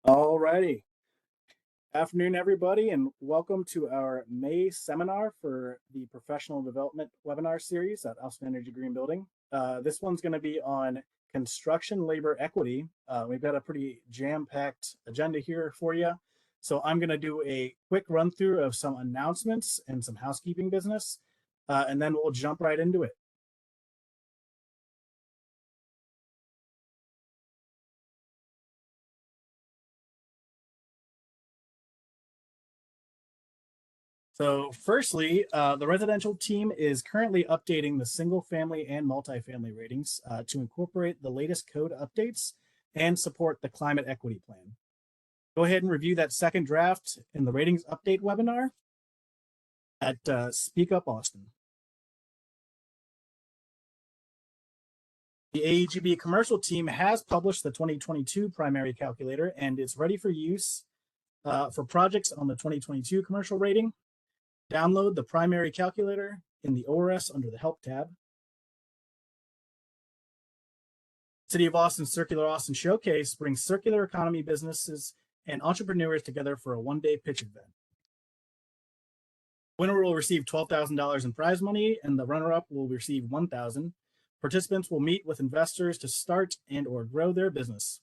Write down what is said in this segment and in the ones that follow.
All righty. Afternoon, everybody, and welcome to our May seminar for the Professional Development Webinar Series at Austin Energy Green Building. This one's going to be on construction labor equity. We've got a pretty jam-packed agenda here for you. So I'm going to do a quick run through of some announcements and some housekeeping business, and then we'll jump right into it. So firstly, the residential team is currently updating the single family and multifamily ratings to incorporate the latest code updates and support the climate equity plan. Go ahead and review that second draft in the ratings update webinar at Speak Up Austin. The AEGB commercial team has published the 2022 primary calculator and it's ready for use for projects on the 2022 commercial rating. Download the primary calculator in the ORS under the Help tab. City of Austin Circular Austin Showcase brings circular economy businesses and entrepreneurs together for a one-day pitch event. Winner will receive $12,000 in prize money, and the runner-up will receive $1,000. Participants will meet with investors to start and/or grow their business.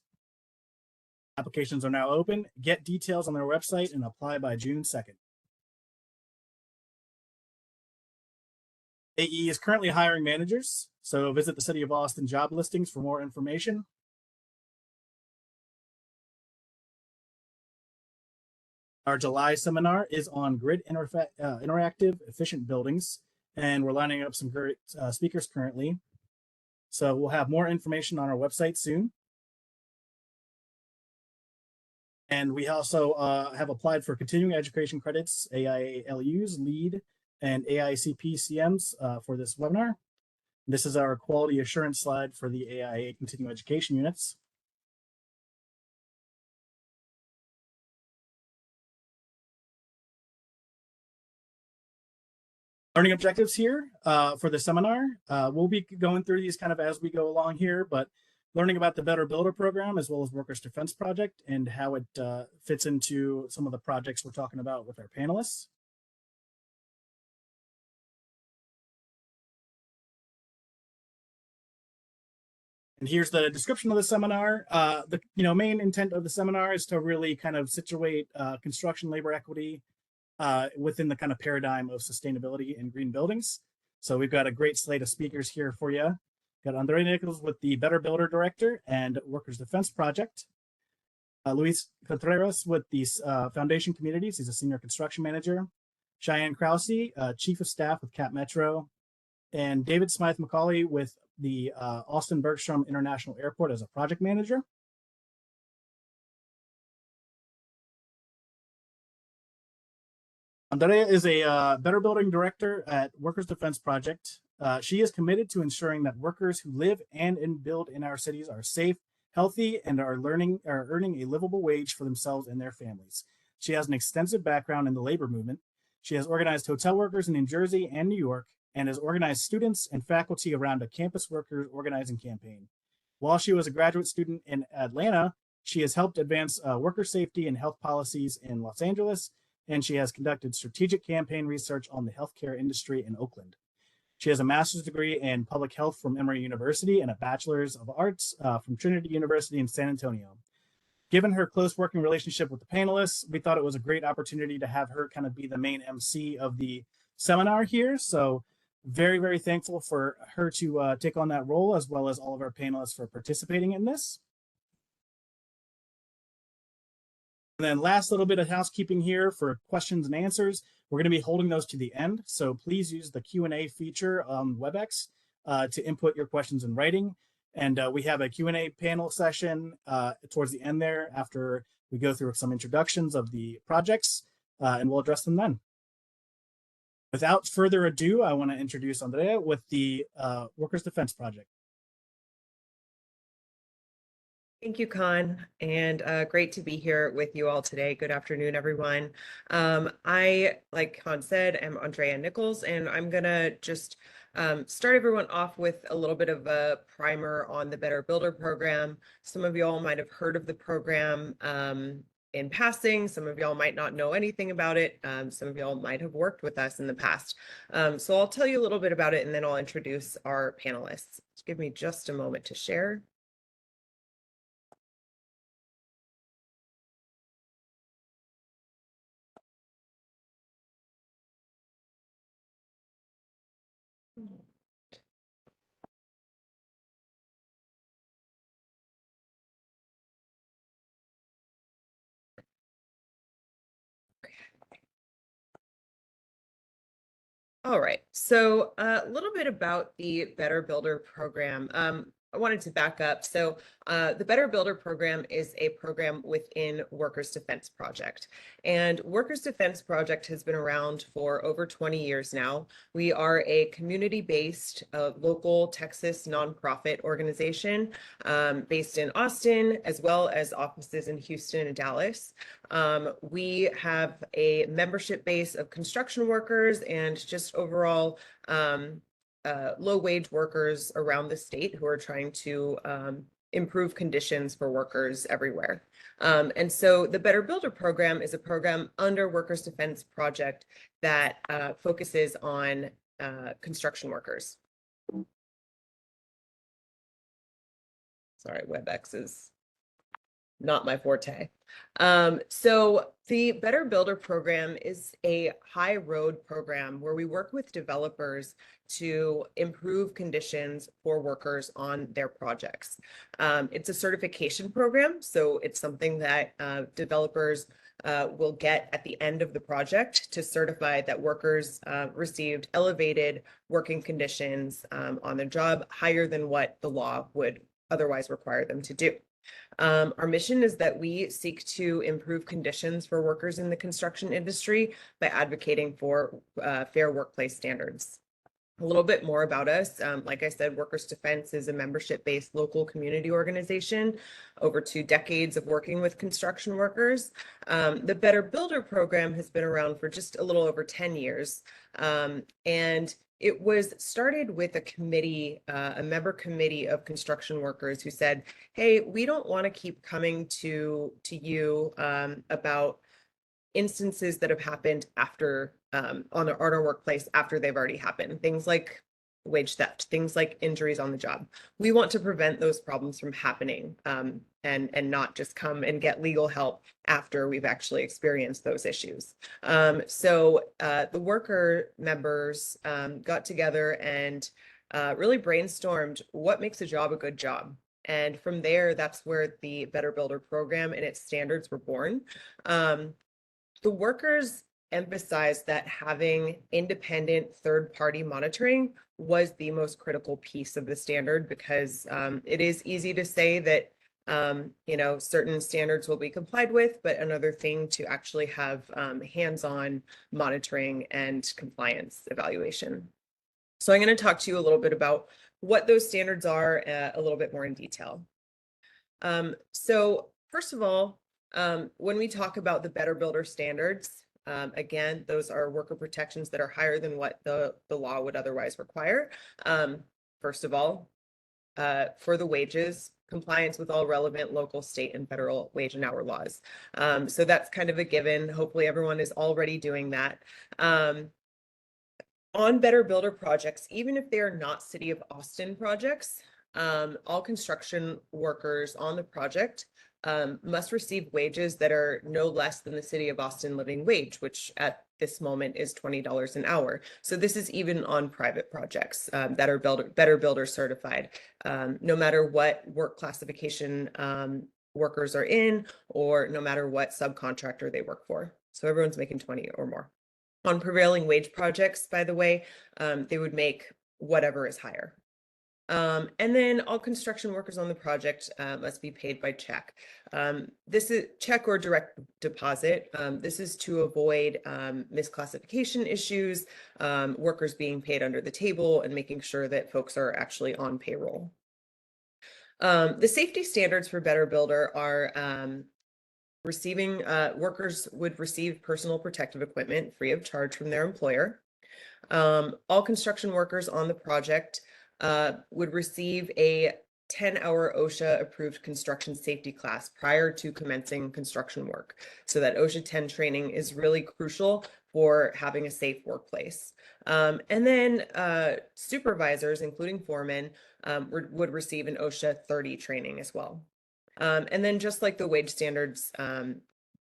Applications are now open. Get details on their website and apply by June 2nd. AE is currently hiring managers, so visit the City of Austin job listings for more information. Our July seminar is on grid interactive efficient buildings, and we're lining up some great speakers currently. So we'll have more information on our website soon. And we also have applied for continuing education credits, AIALUs, LEAD, and AICP CMs for this webinar. This is our quality assurance slide for the AIA continuing education units. Learning objectives here for the seminar. We'll be going through these kind of as we go along here, but learning about the Better Builder program as well as Workers Defense Project and how it fits into some of the projects we're talking about with our panelists. And here's the description of the seminar. The main intent of the seminar is to really kind of situate construction labor equity within the kind of paradigm of sustainability in green buildings. So we've got a great slate of speakers here for you. Got Andrea Nicholls with the Better Builder Director and Workers Defense Project. Luis Contreras with the Foundation Communities. He's a Senior Construction Manager. Cheyenne Krause, Chief of Staff with CapMetro. And David Smythe-Macaulay with the Austin-Bergstrom International Airport as a Project Manager. Andrea is a Better Building Director at Workers Defense Project. She is committed to ensuring that workers who live and build in our cities are safe, healthy, and are earning a livable wage for themselves and their families. She has an extensive background in the labor movement. She has organized hotel workers in New Jersey and New York and has organized students and faculty around a campus workers organizing campaign. While she was a graduate student in Atlanta, she has helped advance worker safety and health policies in Los Angeles, and she has conducted strategic campaign research on the healthcare industry in Oakland. She has a master's degree in public health from Emory University and a bachelor's of arts from Trinity University in San Antonio. Given her close working relationship with the panelists, we thought it was a great opportunity to have her kind of be the main MC of the seminar here. So very, very thankful for her to take on that role, as well as all of our panelists for participating in this. And then last little bit of housekeeping here for questions and answers. We're going to be holding those to the end. So please use the Q&A feature on WebEx to input your questions in writing. And we have a Q&A panel session towards the end there after we go through some introductions of the projects, and we'll address them then. Without further ado, I want to introduce Andrea with the Workers Defense Project. Thank you, Con, and great to be here with you all today. Good afternoon, everyone. I, like Con said, am Andrea Nicholls, and I'm gonna just Start everyone off with a little bit of a primer on the Better Builder program. Some of y'all might have heard of the program in passing. Some of y'all might not know anything about it. Some of y'all might have worked with us in the past. So I'll tell you a little bit about it and then I'll introduce our panelists. Just give me just a moment to share. All right, so a little bit about the Better Builder program. I wanted to back up. So the Better Builder program is a program within Workers Defense Project. And Workers Defense Project has been around for over 20 years now. We are a community-based local Texas nonprofit organization based in Austin, as well as offices in Houston and Dallas. We have a membership base of construction workers and just overall low wage workers around the state who are trying to improve conditions for workers everywhere. And so the Better Builder program is a program under Workers Defense Project that focuses on construction workers. Sorry, WebEx is not my forte. So the Better Builder program is a high road program where we work with developers to improve conditions for workers on their projects. It's a certification program, so it's something that developers will get at the end of the project to certify that workers received elevated working conditions on their job higher than what the law would otherwise require them to do. Our mission is that we seek to improve conditions for workers in the construction industry by advocating for fair workplace standards. A little bit more about us. Like I said, Workers Defense is a membership-based local community organization, over 2 decades of working with construction workers. The Better Builder program has been around for just a little over 10 years. And it was started with a committee, a member committee of construction workers who said, hey, we don't want to keep coming to you about instances that have happened after on our workplace after they've already happened. Things like wage theft, things like injuries on the job. We want to prevent those problems from happening and not just come and get legal help after we've actually experienced those issues. So the worker members got together and really brainstormed what makes a job a good job. And from there, that's where the Better Builder program and its standards were born. The workers emphasized that having independent third-party monitoring was the most critical piece of the standard because it is easy to say that certain standards will be complied with, but another thing to actually have hands-on monitoring and compliance evaluation. So I'm going to talk to you a little bit about what those standards are a little bit more in detail. So first of all, when we talk about the Better Builder standards, again, those are worker protections that are higher than what the law would otherwise require. First of all, for the wages, compliance with all relevant local, state, and federal wage and hour laws. So that's kind of a given. Hopefully everyone is already doing that. On Better Builder projects, even if they are not City of Austin projects, all construction workers on the project must receive wages that are no less than the City of Austin living wage, which at this moment is $20 an hour. So this is even on private projects that are Better Builder certified, no matter what work classification workers are in, or no matter what subcontractor they work for. So everyone's making 20 or more. On prevailing wage projects, by the way, they would make whatever is higher. And then all construction workers on the project must be paid by check. This is check or direct deposit. This is to avoid misclassification issues, workers being paid under the table, and making sure that folks are actually on payroll. The safety standards for Better Builder are workers would receive personal protective equipment free of charge from their employer. All construction workers on the project would receive a 10-hour OSHA approved construction safety class prior to commencing construction work. So that OSHA 10 training is really crucial for having a safe workplace. And then supervisors, including foremen, would receive an OSHA 30 training as well. And then just like the wage standards,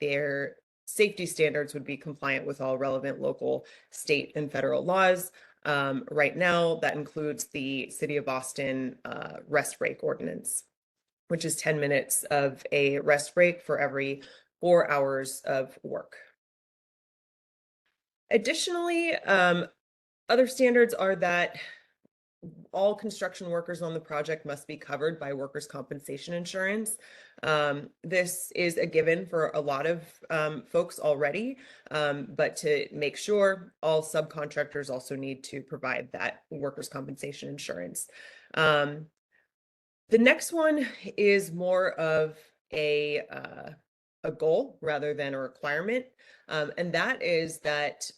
their safety standards would be compliant with all relevant local, state, and federal laws. Right now, that includes the City of Austin rest break ordinance, which is 10 minutes of a rest break for every 4 hours of work. Additionally, other standards are that all construction workers on the project must be covered by workers' compensation insurance. This is a given for a lot of folks already, but to make sure, all subcontractors also need to provide that workers' compensation insurance. The next one is more of a goal rather than a requirement. And that is that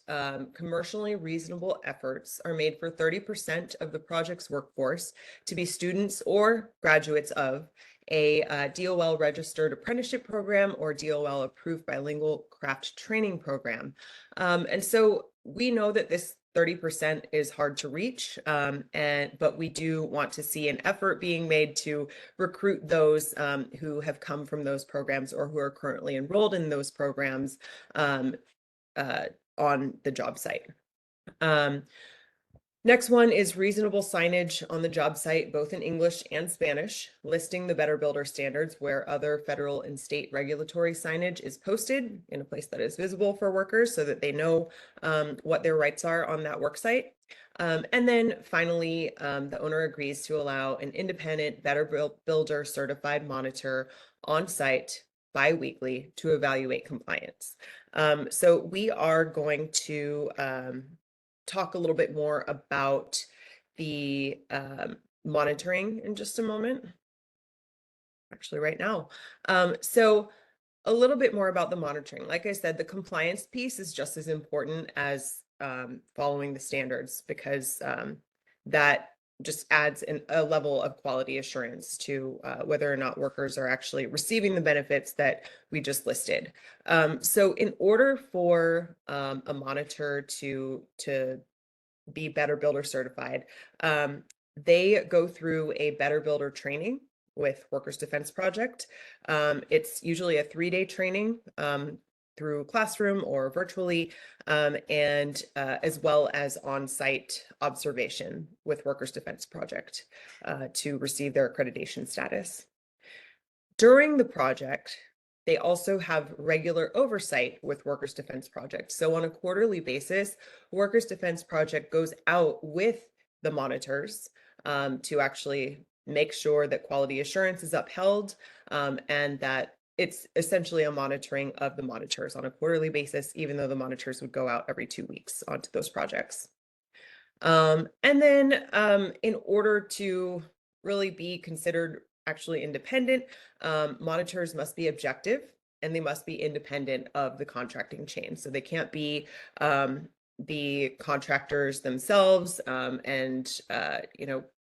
commercially reasonable efforts are made for 30% of the project's workforce to be students or graduates of a DOL registered apprenticeship program or DOL approved bilingual craft training program. And so we know that this 30% is hard to reach, but we do want to see an effort being made to recruit those who have come from those programs or who are currently enrolled in those programs on the job site. Next one is reasonable signage on the job site, both in English and Spanish, listing the Better Builder standards where other federal and state regulatory signage is posted in a place that is visible for workers so that they know what their rights are on that work site. And then finally, the owner agrees to allow an independent Better Builder certified monitor on site bi-weekly to evaluate compliance. So we are going to talk a little bit more about the monitoring in just a moment. Actually, right now. So a little bit more about the monitoring. Like I said, the compliance piece is just as important as following the standards because that just adds a level of quality assurance to whether or not workers are actually receiving the benefits that we just listed. So in order for a monitor to be Better Builder certified, they go through a Better Builder training with Workers Defense Project. It's usually a 3-day training through classroom or virtually, and as well as on-site observation with Workers Defense Project to receive their accreditation status. During the project, they also have regular oversight with Workers Defense Project. So on a quarterly basis, Workers Defense Project goes out with the monitors to actually make sure that quality assurance is upheld and that it's essentially a monitoring of the monitors on a quarterly basis, even though the monitors would go out every 2 weeks onto those projects. And then in order to really be considered actually independent, monitors must be objective and they must be independent of the contracting chain. So they can't be the contractors themselves and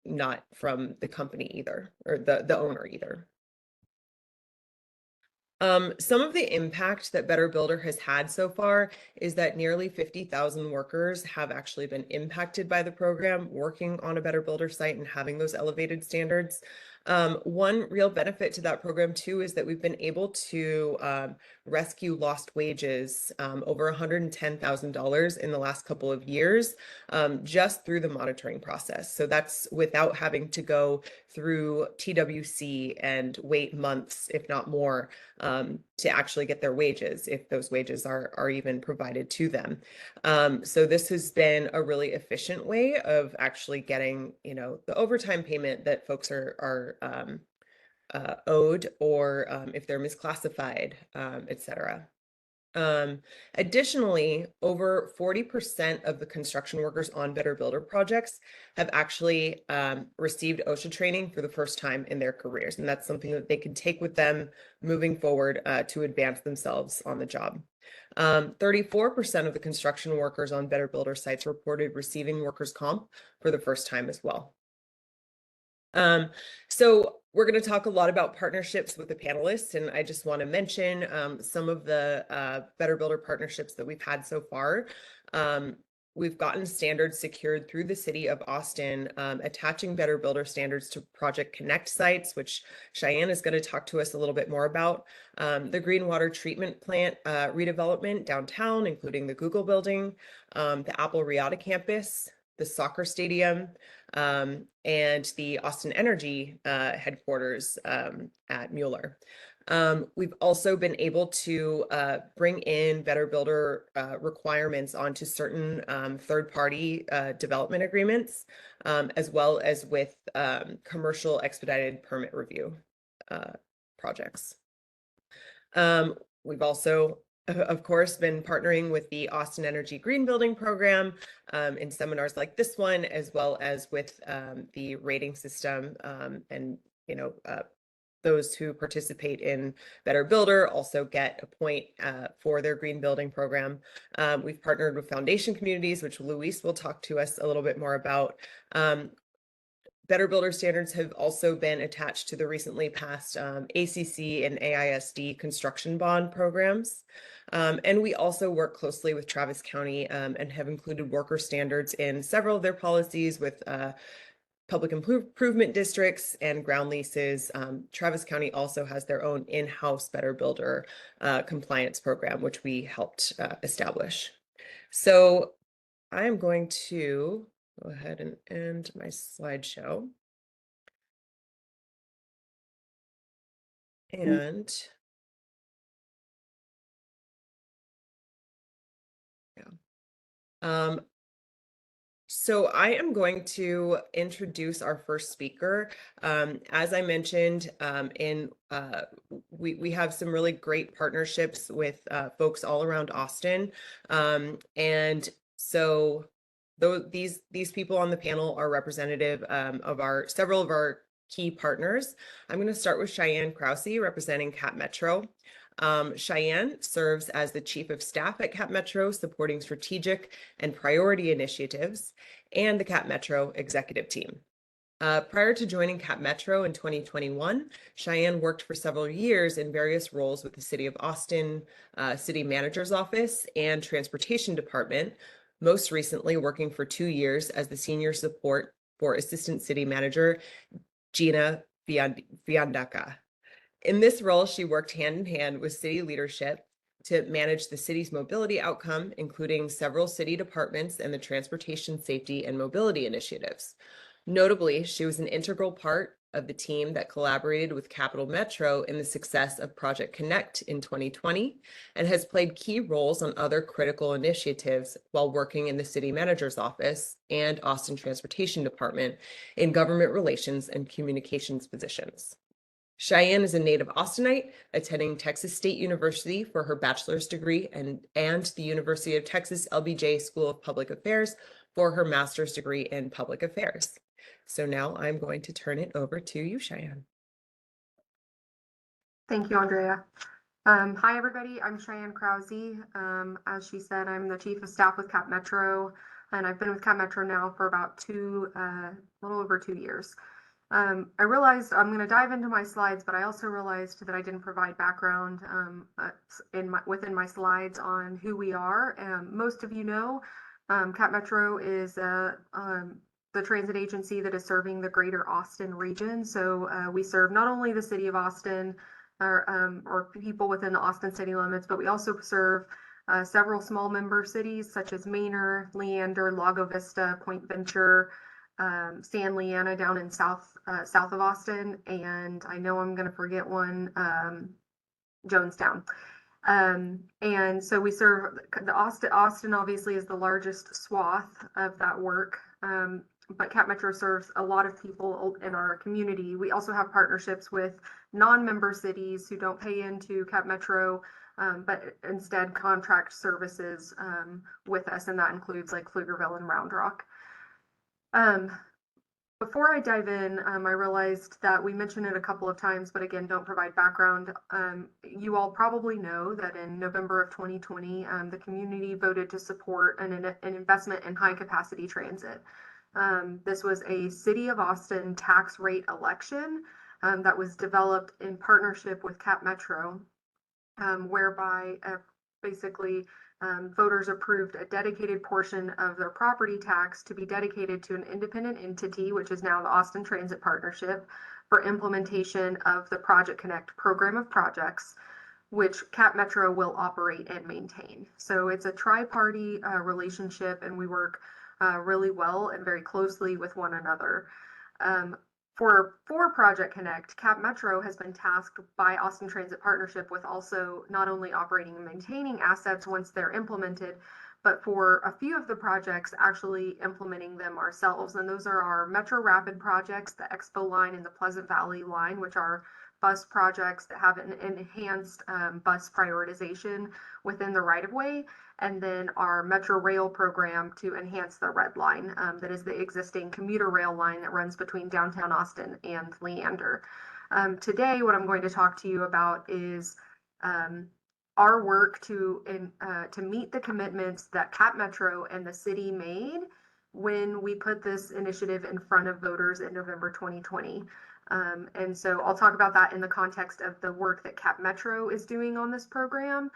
not from the company either, or the owner either. Some of the impact that Better Builder has had so far is that nearly 50,000 workers have actually been impacted by the program, working on a Better Builder site and having those elevated standards. One real benefit to that program too is that we've been able to rescue lost wages, over $110,000 in the last couple of years, just through the monitoring process. So that's without having to go through TWC and wait months, if not more, to actually get their wages, if those wages are even provided to them. So this has been a really efficient way of actually getting, the overtime payment that folks are owed, or if they're misclassified, et cetera. Additionally, over 40% of the construction workers on Better Builder projects have actually received OSHA training for the first time in their careers. And that's something that they can take with them moving forward to advance themselves on the job. 34% of the construction workers on Better Builder sites reported receiving workers' comp for the first time as well. So we're going to talk a lot about partnerships with the panelists, and I just want to mention some of the Better Builder partnerships that we've had so far. We've gotten standards secured through the city of Austin, attaching Better Builder standards to Project Connect sites, which Cheyenne is going to talk to us a little bit more about. The Green Water Treatment Plant redevelopment downtown, including the Google building, the Apple Riata campus, the soccer stadium, and the Austin Energy headquarters at Mueller. We've also been able to bring in Better Builder requirements onto certain third-party development agreements, as well as with commercial expedited permit review projects. We've also, of course, been partnering with the Austin Energy Green Building Program in seminars like this one, as well as with the rating system, and those who participate in Better Builder also get a point for their green building program. We've partnered with foundation communities, which Luis will talk to us a little bit more about. Better Builder standards have also been attached to the recently passed ACC and AISD construction bond programs. And we also work closely with Travis County and have included worker standards in several of their policies with public improvement districts and ground leases. Travis County also has their own in-house Better Builder compliance program, which we helped establish. So I'm going to go ahead and end my slideshow. And so I am going to introduce our first speaker. As I mentioned, we have some really great partnerships with folks all around Austin. And so these people on the panel are representative of several of our key partners. I'm going to start with Cheyenne Krause, representing CapMetro. Cheyenne serves as the Chief of Staff at CapMetro, supporting strategic and priority initiatives, and the CapMetro executive team. Prior to joining CapMetro in 2021, Cheyenne worked for several years in various roles with the City of Austin, City Manager's Office, and Transportation Department, most recently working for 2 years as the Senior Support for Assistant City Manager Gina Viandaca. In this role, she worked hand in hand with city leadership to manage the city's mobility outcome, including several city departments and the transportation safety and mobility initiatives. Notably, she was an integral part of the team that collaborated with CapMetro in the success of Project Connect in 2020 and has played key roles on other critical initiatives while working in the city manager's office and Austin Transportation Department in government relations and communications positions. Cheyenne is a native Austinite, attending Texas State University for her bachelor's degree and the University of Texas LBJ School of Public Affairs for her master's degree in public affairs. So now I'm going to turn it over to you, Cheyenne. Thank you, Andrea. Hi, everybody. I'm Cheyenne Krause. As she said, I'm the Chief of Staff with CapMetro, and I've been with CapMetro now for about a little over 2 years. I realized I'm going to dive into my slides, but I also realized that I didn't provide background within my slides on who we are. Most of you know, CapMetro is the transit agency that is serving the greater Austin region. So we serve not only the city of Austin or people within the Austin city limits, but we also serve several small member cities such as Manor, Leander, Lago Vista, Point Venture, San Leanna down in south of Austin, and I know I'm going to forget one, Jonestown. And so we serve the Austin obviously is the largest swath of that work, but CapMetro serves a lot of people in our community. We also have partnerships with non-member cities who don't pay into CapMetro, but instead contract services with us, and that includes like Pflugerville and Round Rock. Before I dive in, I realized that we mentioned it a couple of times, but again, don't provide background. You all probably know that in November of 2020, the community voted to support an investment in high capacity transit. This was a City of Austin tax rate election that was developed in partnership with CapMetro, whereby basically voters approved a dedicated portion of their property tax to be dedicated to an independent entity, which is now the Austin Transit Partnership, for implementation of the Project Connect program of projects, which CapMetro will operate and maintain. So it's a tri-party relationship, and we work really well and very closely with one another. For Project Connect, CapMetro has been tasked by Austin Transit Partnership with also not only operating and maintaining assets once they're implemented, but for a few of the projects, actually implementing them ourselves. And those are our Metro Rapid projects, the Expo line and the Pleasant Valley line, which are bus projects that have an enhanced bus prioritization within the right-of-way, and then our Metro Rail program to enhance the Red Line, that is the existing commuter rail line that runs between downtown Austin and Leander. Today, what I'm going to talk to you about is our work to meet the commitments that CapMetro and the city made when we put this initiative in front of voters in November 2020. And so I'll talk about that in the context of the work that CapMetro is doing on this program,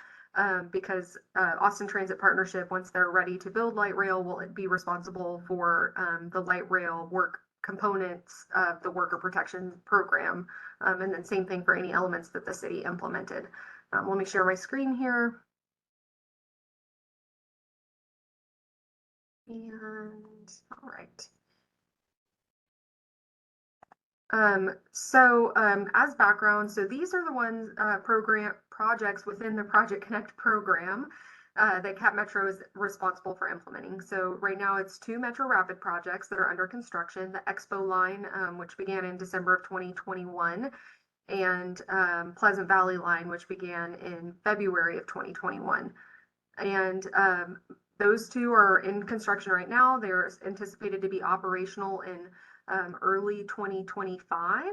because Austin Transit Partnership, once they're ready to build light rail, will be responsible for the light rail work components of the worker protection program. And then same thing for any elements that the city implemented. Let me share my screen here. And all right. As background, so these are the ones projects within the Project Connect program that CapMetro is responsible for implementing. So right now it's 2 Metro Rapid projects that are under construction, the Expo line, which began in December of 2021, and Pleasant Valley line, which began in February of 2021. And those 2 are in construction right now. They're anticipated to be operational in early 2025,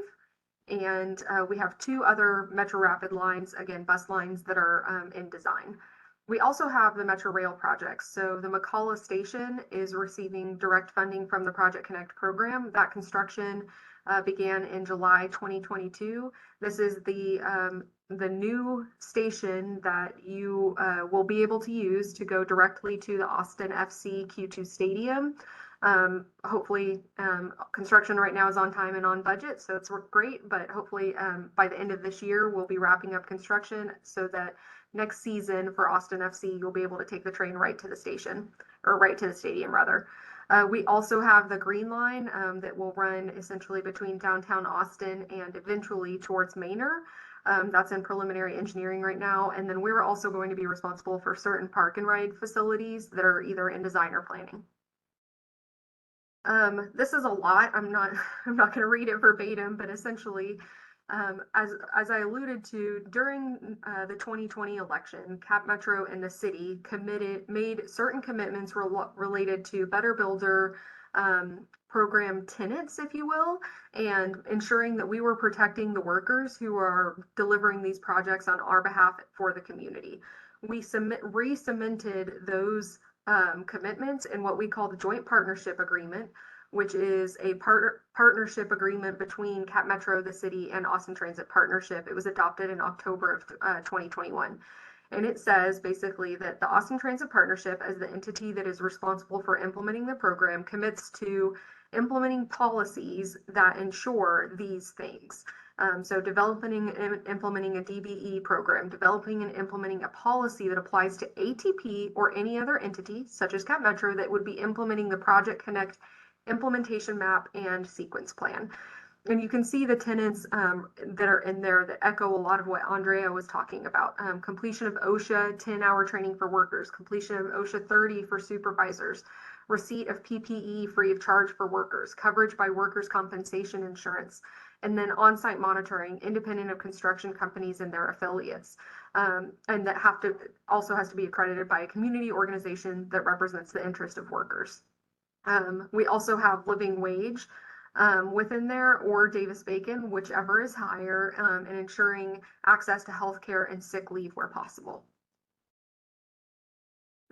and we have 2 other Metro Rapid lines, again bus lines, that are in design. We also have the Metro Rail projects. So the Macaulay station is receiving direct funding from the Project Connect program. That construction began in July 2022. This is the new station that you will be able to use to go directly to the Austin FC Q2 Stadium. Hopefully construction right now is on time and on budget, so it's worked great, but hopefully by the end of this year we'll be wrapping up construction so that next season for Austin FC you'll be able to take the train right to the station, or right to the stadium rather. We also have the Green Line that will run essentially between downtown Austin and eventually towards Manor. That's in preliminary engineering right now, and then we're also going to be responsible for certain park and ride facilities that are either in design or planning. This is a lot. I'm not going to read it verbatim, but essentially, as I alluded to, during the 2020 election, CapMetro and the city made certain commitments related to Better Builder program tenants, if you will, and ensuring that we were protecting the workers who are delivering these projects on our behalf for the community. We re-cemented those commitments in what we call the Joint Partnership Agreement, which is a partnership agreement between CapMetro, the city, and Austin Transit Partnership. It was adopted in October of 2021. And it says basically that the Austin Transit Partnership, as the entity that is responsible for implementing the program, commits to implementing policies that ensure these things. So developing and implementing a DBE program, developing and implementing a policy that applies to ATP or any other entity, such as CapMetro, that would be implementing the Project Connect implementation map and sequence plan. And you can see the tenants that are in there that echo a lot of what Andrea was talking about. Completion of OSHA 10-hour training for workers, completion of OSHA 30 for supervisors, receipt of PPE free of charge for workers, coverage by workers' compensation insurance, and then on-site monitoring, independent of construction companies and their affiliates. And that also has to be accredited by a community organization that represents the interest of workers. We also have living wage within there, or Davis-Bacon, whichever is higher, and ensuring access to healthcare and sick leave where possible.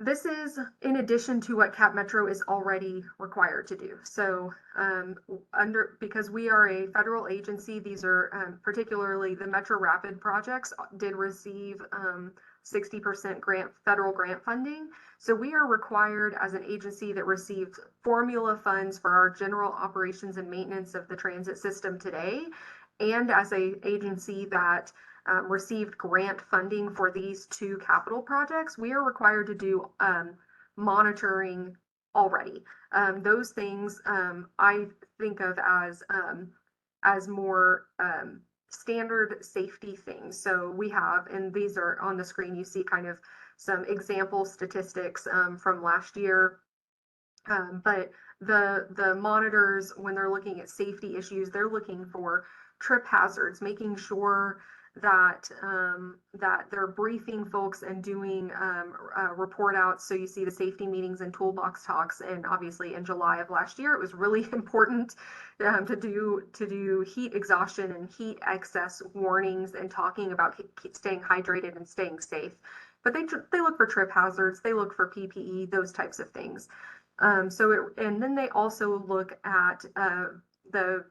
This is in addition to what CapMetro is already required to do. So because we are a federal agency, these are particularly the Metro Rapid projects did receive 60% federal grant funding. So we are required as an agency that received formula funds for our general operations and maintenance of the transit system today, and as an agency that received grant funding for these two capital projects, we are required to do monitoring already. Those things I think of as more standard safety things. So we have, and these are on the screen, you see kind of some example statistics from last year. But the monitors, when they're looking at safety issues, they're looking for trip hazards, making sure that they're briefing folks and doing report outs. So you see the safety meetings and toolbox talks, and obviously in July of last year, it was really important to do heat exhaustion and heat excess warnings and talking about staying hydrated and staying safe. But they look for trip hazards, they look for PPE, those types of things. And then they also look at the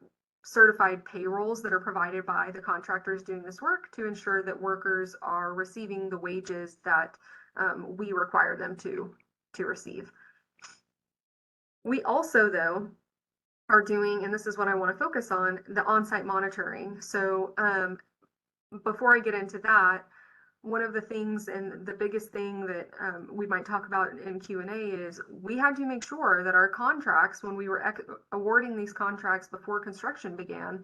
certified payrolls that are provided by the contractors doing this work to ensure that workers are receiving the wages that we require them to receive. We also, though, are doing, and this is what I want to focus on, the on-site monitoring. So before I get into that, one of the things and the biggest thing that we might talk about in Q&A is we had to make sure that our contracts, when we were awarding these contracts before construction began,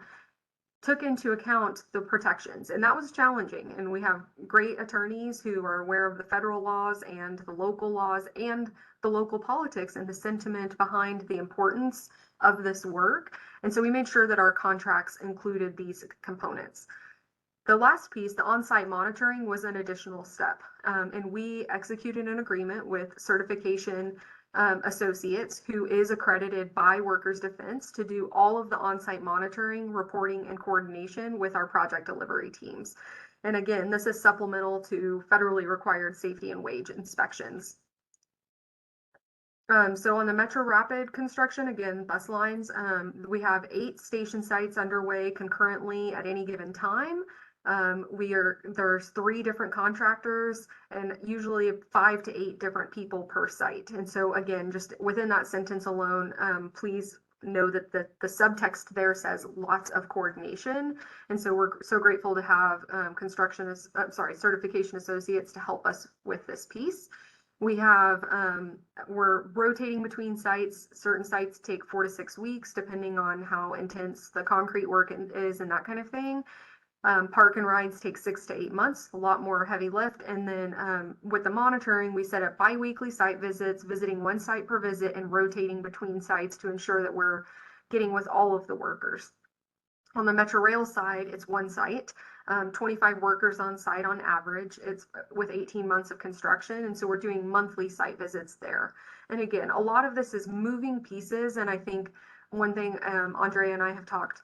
took into account the protections. And that was challenging. And we have great attorneys who are aware of the federal laws and the local laws and the local politics and the sentiment behind the importance of this work. And so we made sure that our contracts included these components. The last piece, the on-site monitoring, was an additional step, and we executed an agreement with Certification Associates, who is accredited by Workers Defense, to do all of the on-site monitoring, reporting, and coordination with our project delivery teams. And again, this is supplemental to federally required safety and wage inspections. So on the Metro Rapid construction, again, bus lines, we have 8 station sites underway concurrently at any given time. There's 3 different contractors and usually 5 to 8 different people per site. And so again, just within that sentence alone, please know that the subtext there says lots of coordination. And so we're so grateful to have Certification Associates to help us with this piece. We're rotating between sites. Certain sites take 4 to 6 weeks, depending on how intense the concrete work is and that kind of thing. Park and rides take 6 to 8 months, a lot more heavy lift. And then with the monitoring, we set up bi-weekly site visits, visiting 1 site per visit and rotating between sites to ensure that we're getting with all of the workers. On the Metro Rail side, it's 1 site, 25 workers on site on average. It's with 18 months of construction. And so we're doing monthly site visits there. And again, a lot of this is moving pieces. And I think one thing Andrea and I have talked,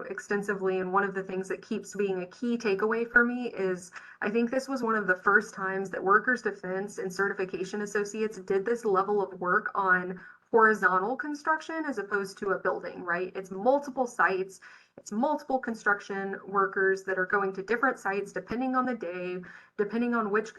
extensively, and one of the things that keeps being a key takeaway for me is I think this was one of the first times that Workers Defense and Certification Associates did this level of work on horizontal construction as opposed to a building, right? It's multiple sites, it's multiple construction workers that are going to different sites depending on the day, depending on which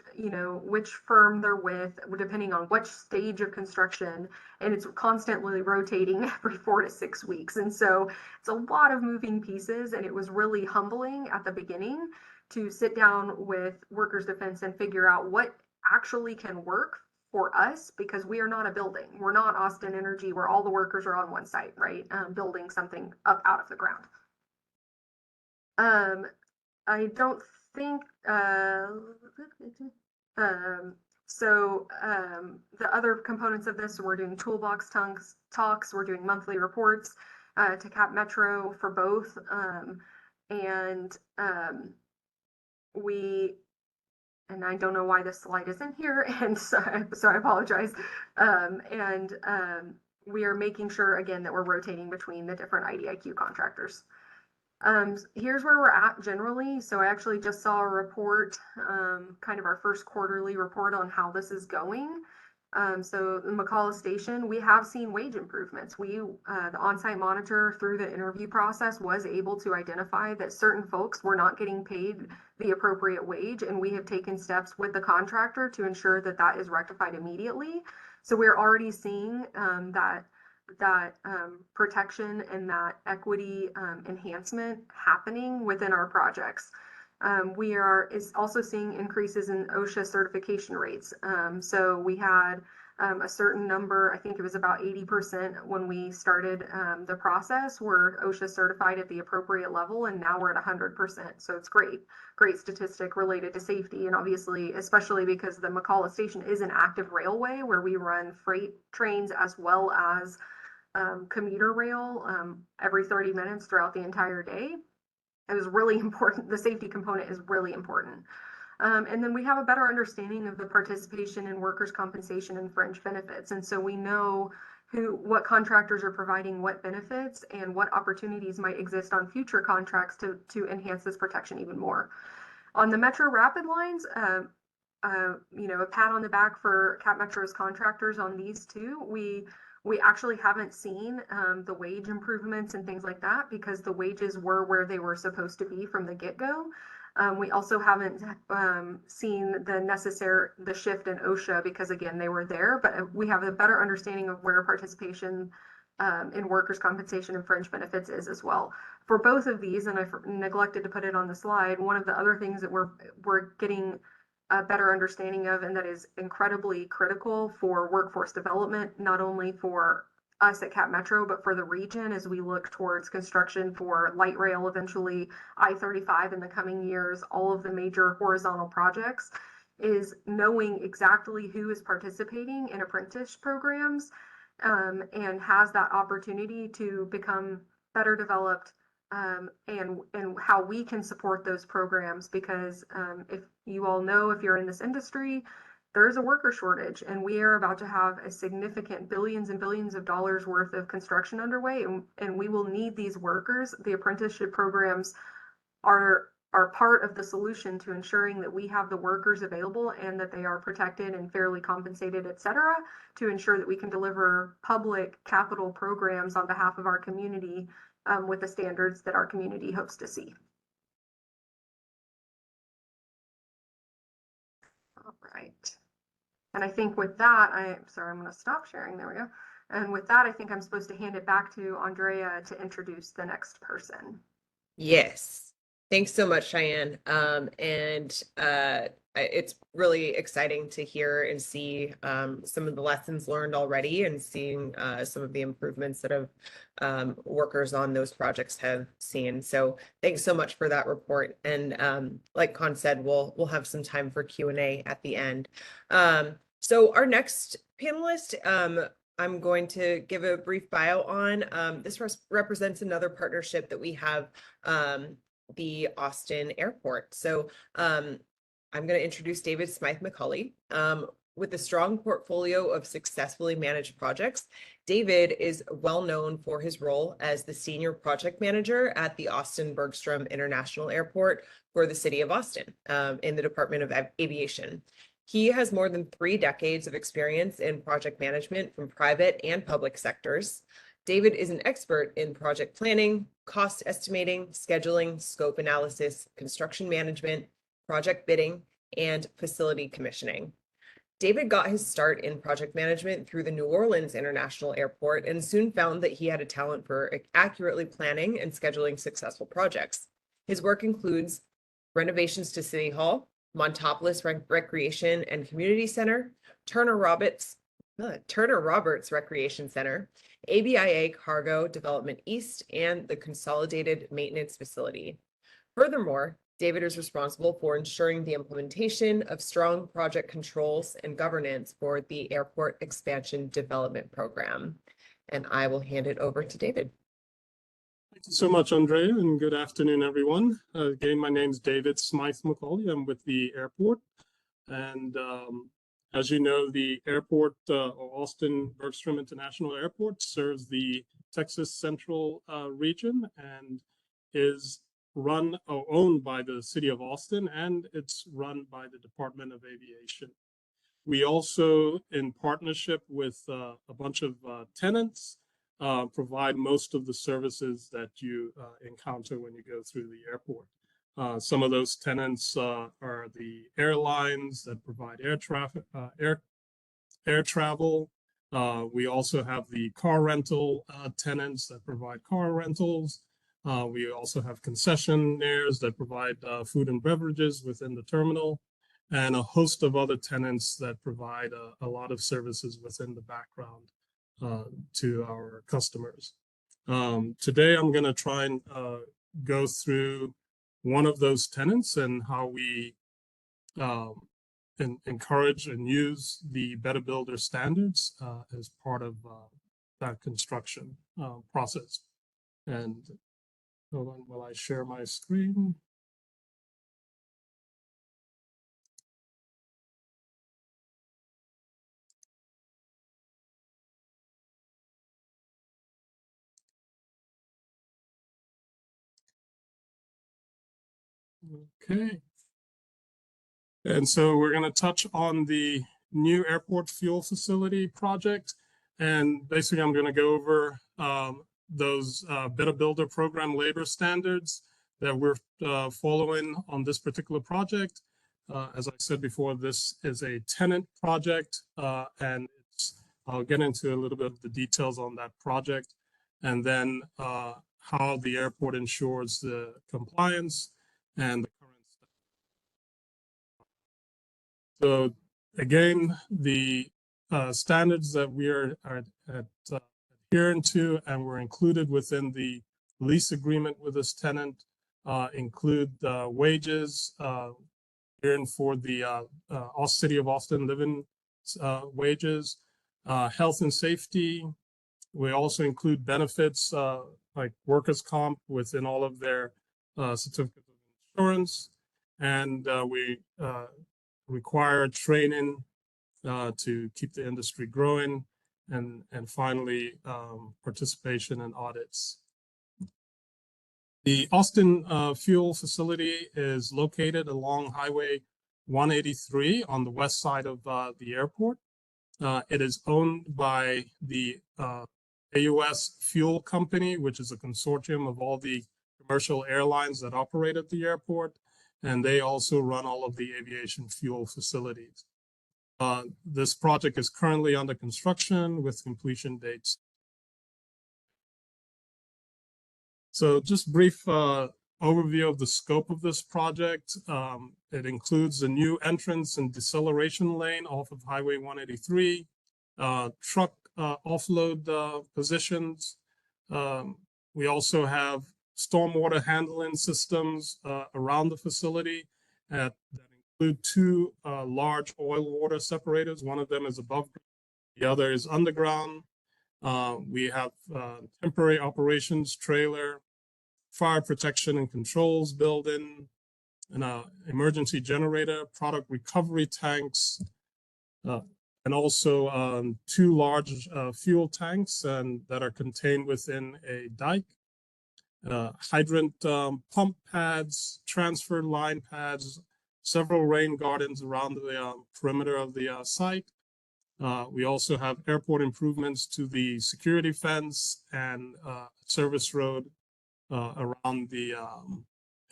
firm they're with, depending on which stage of construction, and it's constantly rotating every 4 to 6 weeks. And so it's a lot of moving pieces, and it was really humbling at the beginning to sit down with Workers Defense and figure out what actually can work for us, because we are not a building. We're not Austin Energy where all the workers are on one site, right? Building something up out of the ground. I don't think, the other components of this, we're doing toolbox talks, we're doing monthly reports. to CapMetro for both. And I don't know why this slide isn't here, and so I apologize. We are making sure, again, that we're rotating between the different IDIQ contractors. Here's where we're at generally. So I actually just saw a report, kind of our first quarterly report on how this is going. So the McCall Station, we have seen wage improvements. The on-site monitor through the interview process was able to identify that certain folks were not getting paid the appropriate wage, and we have taken steps with the contractor to ensure that that is rectified immediately. So we're already seeing that protection and that equity enhancement happening within our projects. We are also seeing increases in OSHA certification rates. So we had a certain number, I think it was about 80% when we started the process, were OSHA certified at the appropriate level, and now we're at 100%. So it's great statistic related to safety, and obviously, especially because the McCall Station is an active railway where we run freight trains as well as commuter rail every 30 minutes throughout the entire day. It was really important. The safety component is really important. And then we have a better understanding of the participation in workers' compensation and fringe benefits. And so we know what contractors are providing what benefits and what opportunities might exist on future contracts to enhance this protection even more. On the Metro Rapid lines, a pat on the back for CapMetro's contractors on these two. We actually haven't seen the wage improvements and things like that because the wages were where they were supposed to be from the get-go. We also haven't seen the shift in OSHA because, again, they were there, but we have a better understanding of where participation in workers' compensation and fringe benefits is as well. For both of these, and I neglected to put it on the slide, one of the other things that we're getting a better understanding of, and that is incredibly critical for workforce development, not only for us at CapMetro, but for the region as we look towards construction for light rail, eventually I-35 in the coming years, all of the major horizontal projects, is knowing exactly who is participating in apprentice programs and has that opportunity to become better developed and how we can support those programs, because if you all know, if you're in this industry, there's a worker shortage, and we are about to have a significant billions and billions of dollars worth of construction underway, and we will need these workers. The apprenticeship programs are part of the solution to ensuring that we have the workers available and that they are protected and fairly compensated, et cetera, to ensure that we can deliver public capital programs on behalf of our community with the standards that our community hopes to see. All right. And I think with that, I'm going to stop sharing. There we go. And with that, I think I'm supposed to hand it back to Andrea to introduce the next person. Yes. Thanks so much, Cheyenne. It's really exciting to hear and see some of the lessons learned already, and seeing some of the improvements that workers on those projects have seen. So thanks so much for that report. And like Con said, we'll have some time for Q&A at the end. So our next panelist, I'm going to give a brief bio on. This represents another partnership that we have, the Austin Airport. So I'm going to introduce David Smythe-Macaulay. With a strong portfolio of successfully managed projects, David is well known for his role as the senior project manager at the Austin-Bergstrom International Airport for the city of Austin in the Department of Aviation. He has more than 3 decades of experience in project management from private and public sectors. David is an expert in project planning, cost estimating, scheduling, scope analysis, construction management, project bidding, and facility commissioning. David got his start in project management through the New Orleans International Airport and soon found that he had a talent for accurately planning and scheduling successful projects. His work includes renovations to City Hall, Montopolis Recreation and Community Center, Turner Roberts Recreation Center, ABIA Cargo Development East, and the Consolidated Maintenance Facility. Furthermore, David is responsible for ensuring the implementation of strong project controls and governance for the Airport Expansion Development Program. And I will hand it over to David. Thank you so much, Andrea, and good afternoon, everyone. Again, my name is David Smythe-Macaulay. I'm with the airport. And as you know, the airport, Austin-Bergstrom International Airport, serves the Texas Central region and is run or owned by the city of Austin, and it's run by the Department of Aviation. We also, in partnership with a bunch of tenants, provide most of the services that you encounter when you go through the airport. Some of those tenants are the airlines that provide air travel. We also have the car rental tenants that provide car rentals. We also have concessionaires that provide food and beverages within the terminal, and a host of other tenants that provide a lot of services within the background to our customers. Today, I'm going to try and go through one of those tenants and how we encourage and use the Better Builder standards as part of that construction process. And hold on while I share my screen. Okay. And so we're going to touch on the new airport fuel facility project. And basically, I'm going to go over those Better Builder program labor standards that we're following on this particular project. As I said before, this is a tenant project, and I'll get into a little bit of the details on that project, and then how the airport ensures the compliance and the current status. So again, the standards that we are adhering to and were included within the lease agreement with this tenant include wages adhering for the City of Austin living wages, health and safety. We also include benefits like workers' comp within all of their certificates of insurance, and we require training to keep the industry growing, and finally participation in audits. The Austin fuel facility is located along Highway 183 on the west side of the airport. It is owned by the AUS Fuel Company, which is a consortium of all the commercial airlines that operate at the airport, and they also run all of the aviation fuel facilities. This project is currently under construction with completion dates. So just brief overview of the scope of this project. It includes a new entrance and deceleration lane off of Highway 183, truck offload positions. We also have stormwater handling systems around the facility that include two large oil water separators. One of them is above, the other is underground. We have temporary operations trailer, fire protection and controls building, an emergency generator, product recovery tanks, and also two large fuel tanks that are contained within a dike, hydrant pump pads, transfer line pads, several rain gardens around the perimeter of the site. We also have airport improvements to the security fence and service road around the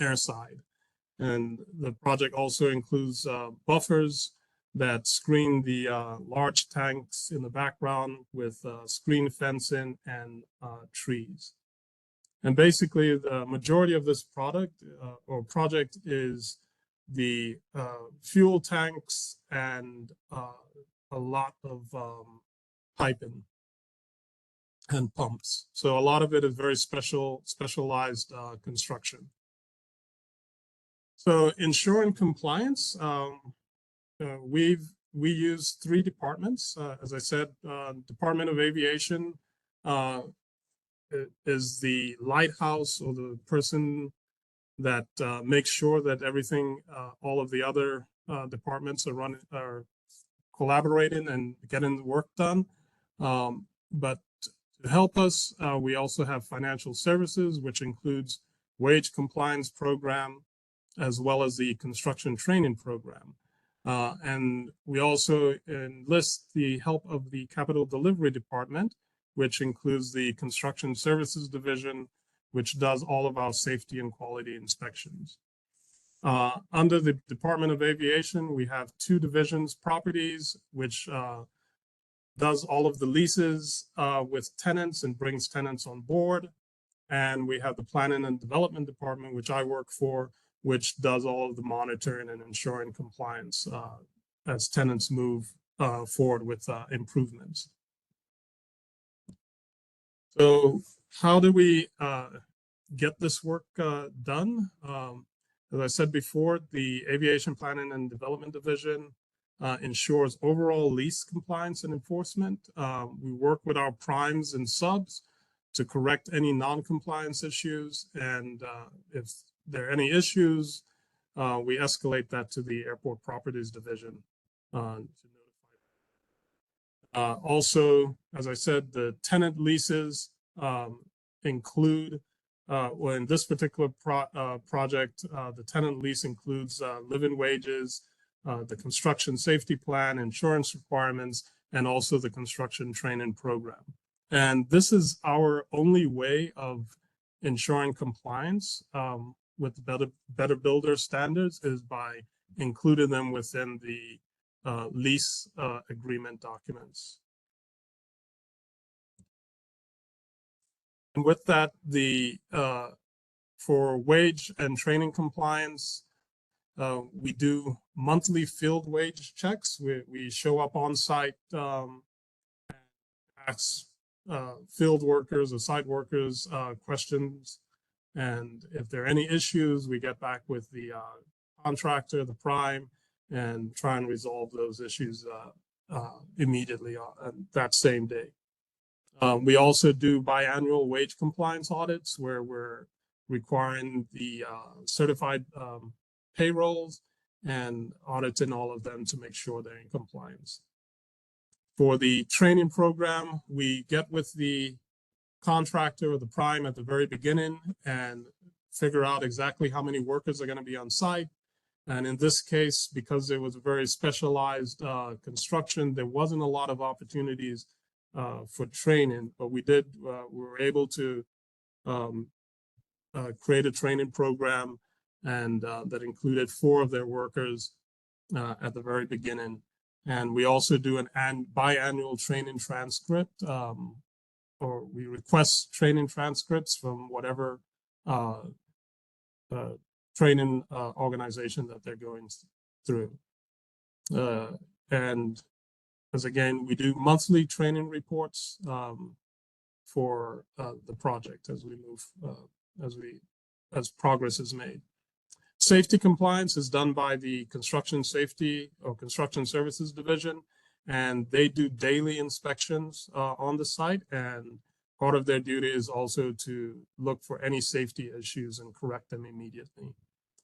airside. And the project also includes buffers that screen the large tanks in the background with screen fencing and trees. And basically, the majority of this project is the fuel tanks and a lot of piping and pumps. So a lot of it is very specialized construction. So ensuring compliance, we use three departments. As I said, Department of Aviation is the lighthouse or the person that makes sure that everything, all of the other departments are collaborating and getting the work done. But to help us, we also have financial services, which includes wage compliance program, as well as the construction training program. And we also enlist the help of the capital delivery department, which includes the construction services division, which does all of our safety and quality inspections. Under the Department of Aviation, we have two divisions: properties, which does all of the leases with tenants and brings tenants on board. And we have the planning and development department, which I work for, which does all of the monitoring and ensuring compliance as tenants move forward with improvements. So how do we get this work done? As I said before, the Aviation Planning and Development Division ensures overall lease compliance and enforcement. We work with our primes and subs to correct any non-compliance issues. And if there are any issues, we escalate that to the Airport Properties Division to notify. Also, as I said, the tenant leases include, well, in this particular project, the tenant lease includes living wages, the construction safety plan, insurance requirements, and also the construction training program. And this is our only way of ensuring compliance with better builder standards, is by including them within the lease agreement documents. And with that, for wage and training compliance, we do monthly field wage checks. We show up on site, ask field workers or site workers questions, and if there are any issues, we get back with the contractor, the prime, and try and resolve those issues immediately on that same day. We also do biannual wage compliance audits, where we're requiring the certified payrolls and auditing all of them to make sure they're in compliance. For the training program, we get with the contractor or the prime at the very beginning and figure out exactly how many workers are going to be on site. And in this case, because it was a very specialized construction, there wasn't a lot of opportunities for training, but we were able to create a training program, and that included 4 of their workers at the very beginning. And we also do an biannual training transcript, or we request training transcripts from whatever training organization that they're going through. And as again, we do monthly training reports for the project as we move, as progress is made. Safety compliance is done by the Construction Safety or Construction Services Division, and they do daily inspections on the site, and part of their duty is also to look for any safety issues and correct them immediately.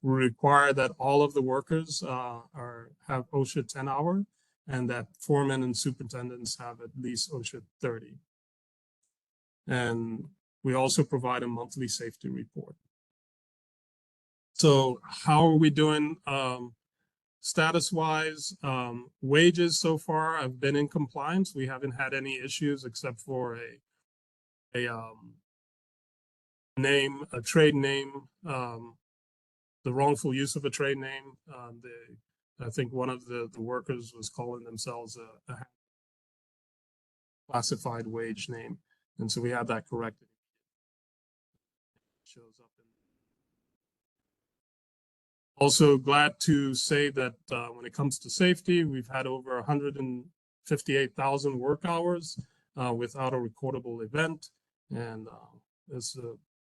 We require that all of the workers have OSHA 10 hour, and that foremen and superintendents have at least OSHA 30. And we also provide a monthly safety report. So how are we doing status-wise? Wages so far have been in compliance. We haven't had any issues except for a trade name, the wrongful use of a trade name. I think one of the workers was calling themselves a classified wage name, and so we have that corrected. It shows up. Also glad to say that when it comes to safety, we've had over 158,000 work hours without a recordable event, and it's a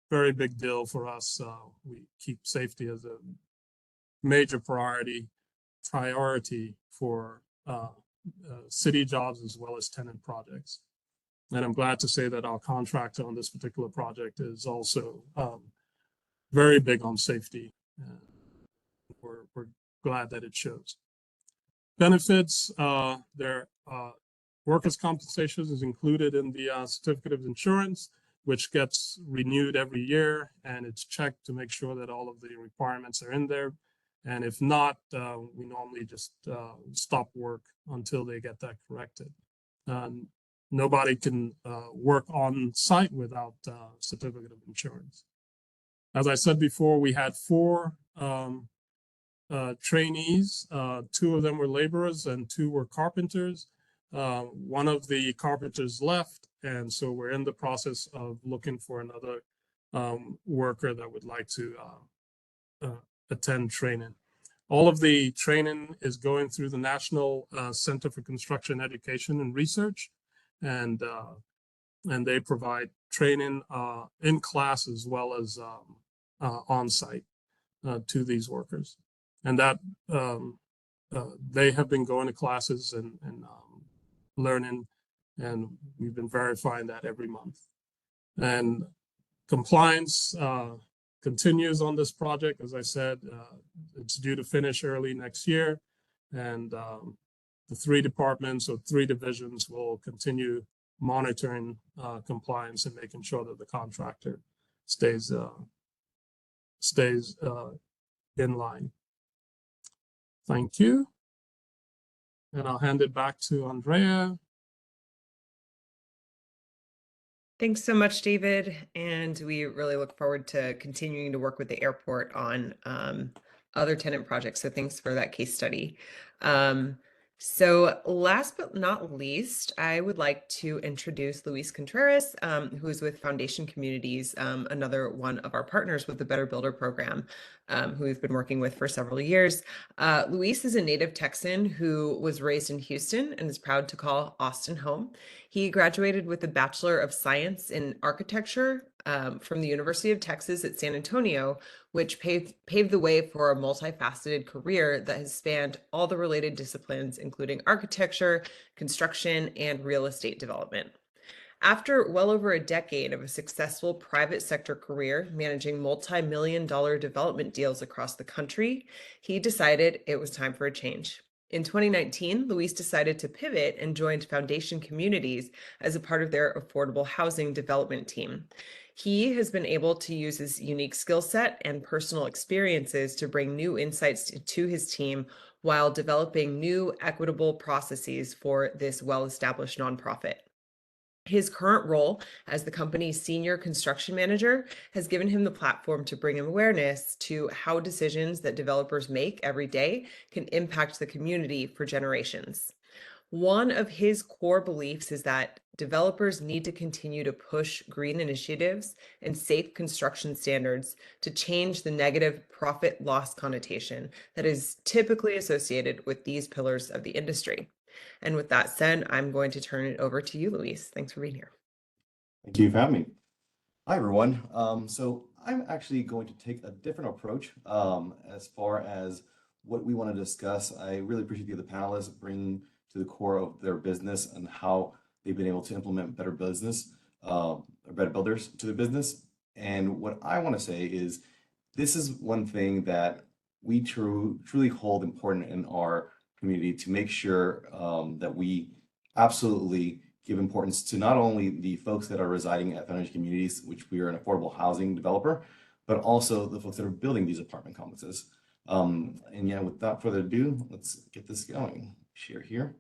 very big deal for us. We keep safety as a major priority for city jobs as well as tenant projects. And I'm glad to say that our contractor on this particular project is also very big on safety. We're glad that it shows. Benefits, their workers' compensation is included in the certificate of insurance, which gets renewed every year, and it's checked to make sure that all of the requirements are in there. And if not, we normally just stop work until they get that corrected. Nobody can work on site without certificate of insurance. As I said before, we had 4 trainees. 2 of them were laborers and 2 were carpenters. One of the carpenters left, and so we're in the process of looking for another worker that would like to attend training. All of the training is going through the National Center for Construction Education and Research, and they provide training in class as well as on site to these workers. And that they have been going to classes and learning, and we've been verifying that every month. And compliance continues on this project. As I said, it's due to finish early next year, and the 3 departments or 3 divisions will continue monitoring compliance and making sure that the contractor stays in line. Thank you. And I'll hand it back to Andrea. Thanks so much, David. And we really look forward to continuing to work with the airport on other tenant projects. So thanks for that case study. So last but not least, I would like to introduce Luis Contreras, who is with Foundation Communities, another one of our partners with the Better Builder program, who we've been working with for several years. Luis is a native Texan who was raised in Houston and is proud to call Austin home. He graduated with a Bachelor of Science in Architecture from the University of Texas at San Antonio, which paved the way for a multifaceted career that has spanned all the related disciplines, including architecture, construction, and real estate development. After well over a decade of a successful private sector career managing multi-million-dollar development deals across the country, he decided it was time for a change. In 2019, Luis decided to pivot and joined Foundation Communities as a part of their affordable housing development team. He has been able to use his unique skill set and personal experiences to bring new insights to his team while developing new equitable processes for this well-established nonprofit. His current role as the company's senior construction manager has given him the platform to bring awareness to how decisions that developers make every day can impact the community for generations. One of his core beliefs is that developers need to continue to push green initiatives and safe construction standards to change the negative profit loss connotation that is typically associated with these pillars of the industry. And with that said, I'm going to turn it over to you, Luis. Thanks for being here. Thank you for having me. Hi, everyone. So I'm actually going to take a different approach as far as what we want to discuss. I really appreciate the panelists bringing to the core of their business and how they've been able to implement better business, or better builders to the business. And what I want to say is this is one thing that we truly hold important in our community, to make sure that we absolutely give importance to not only the folks that are residing at Foundation Communities, which we are an affordable housing developer, but also the folks that are building these apartment complexes. And yeah, without further ado, let's get this going. Share here.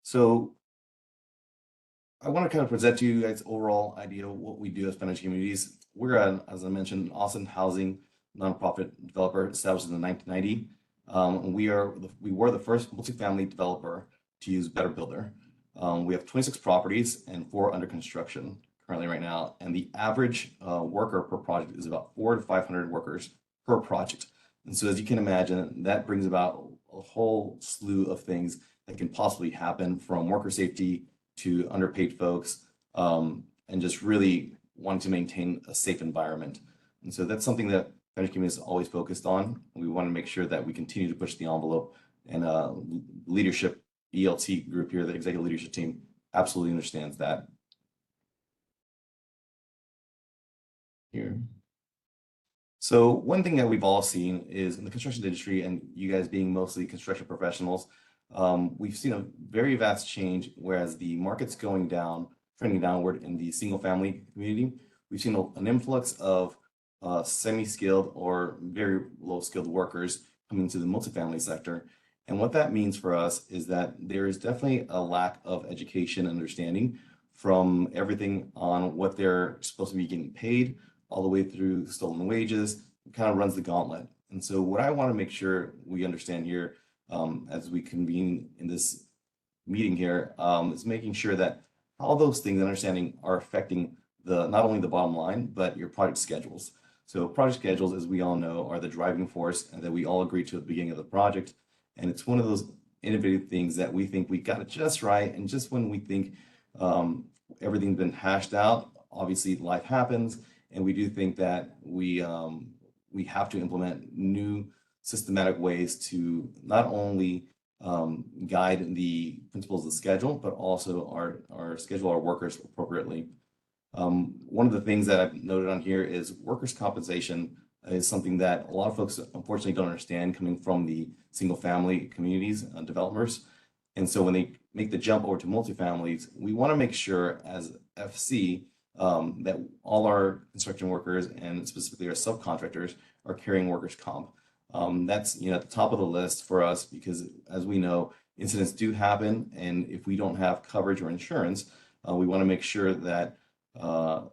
So I want to kind of present to you guys overall idea of what we do as Foundation Communities. We're, as I mentioned, an Austin housing nonprofit developer established in the 1990. We were the first multifamily developer to use Better Builder. We have 26 properties and 4 under construction currently right now. And the average worker per project is about 400 to 500 workers per project. And so as you can imagine, that brings about a whole slew of things that can possibly happen, from worker safety to underpaid folks, and just really wanting to maintain a safe environment. And so that's something that Financial Committee is always focused on. We want to make sure that we continue to push the envelope, and leadership ELT group here, the executive leadership team, absolutely understands that. Here. So one thing that we've all seen is in the construction industry, and you guys being mostly construction professionals, we've seen a very vast change. Whereas the market's going down, trending downward in the single family community, we've seen an influx of semi-skilled or very low skilled workers coming to the multifamily sector. And what that means for us is that there is definitely a lack of education and understanding, from everything on what they're supposed to be getting paid all the way through stolen wages. It kind of runs the gauntlet. And so what I want to make sure we understand here, as we convene in this meeting here, is making sure that all those things and understanding are affecting not only the bottom line, but your project schedules. So project schedules, as we all know, are the driving force, and that we all agree to at the beginning of the project. And it's one of those innovative things that we think we got it just right. And just when we think everything's been hashed out, obviously life happens. And we do think that we have to implement new systematic ways to not only guide the principles of the schedule, but also schedule our workers appropriately. One of the things that I've noted on here is workers' compensation is something that a lot of folks unfortunately don't understand, coming from the single family communities and developers. And so when they make the jump over to multifamilies, we want to make sure as FC that all our construction workers, and specifically our subcontractors, are carrying workers' comp. That's at the top of the list for us, because as we know, incidents do happen, and if we don't have coverage or insurance, we want to make sure that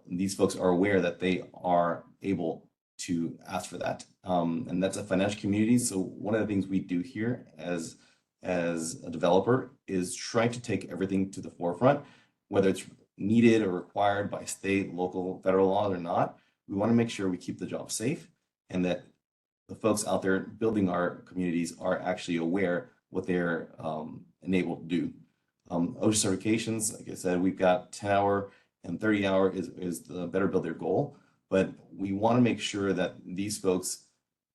these folks are aware that they are able to ask for that. And that's a financial community. So one of the things we do here as a developer is try to take everything to the forefront, whether it's needed or required by state, local, federal law or not. We want to make sure we keep the job safe, and that the folks out there building our communities are actually aware what they're enabled to do. OSHA certifications, like I said, we've got 10-hour and 30-hour is the Better Builder goal, but we want to make sure that these folks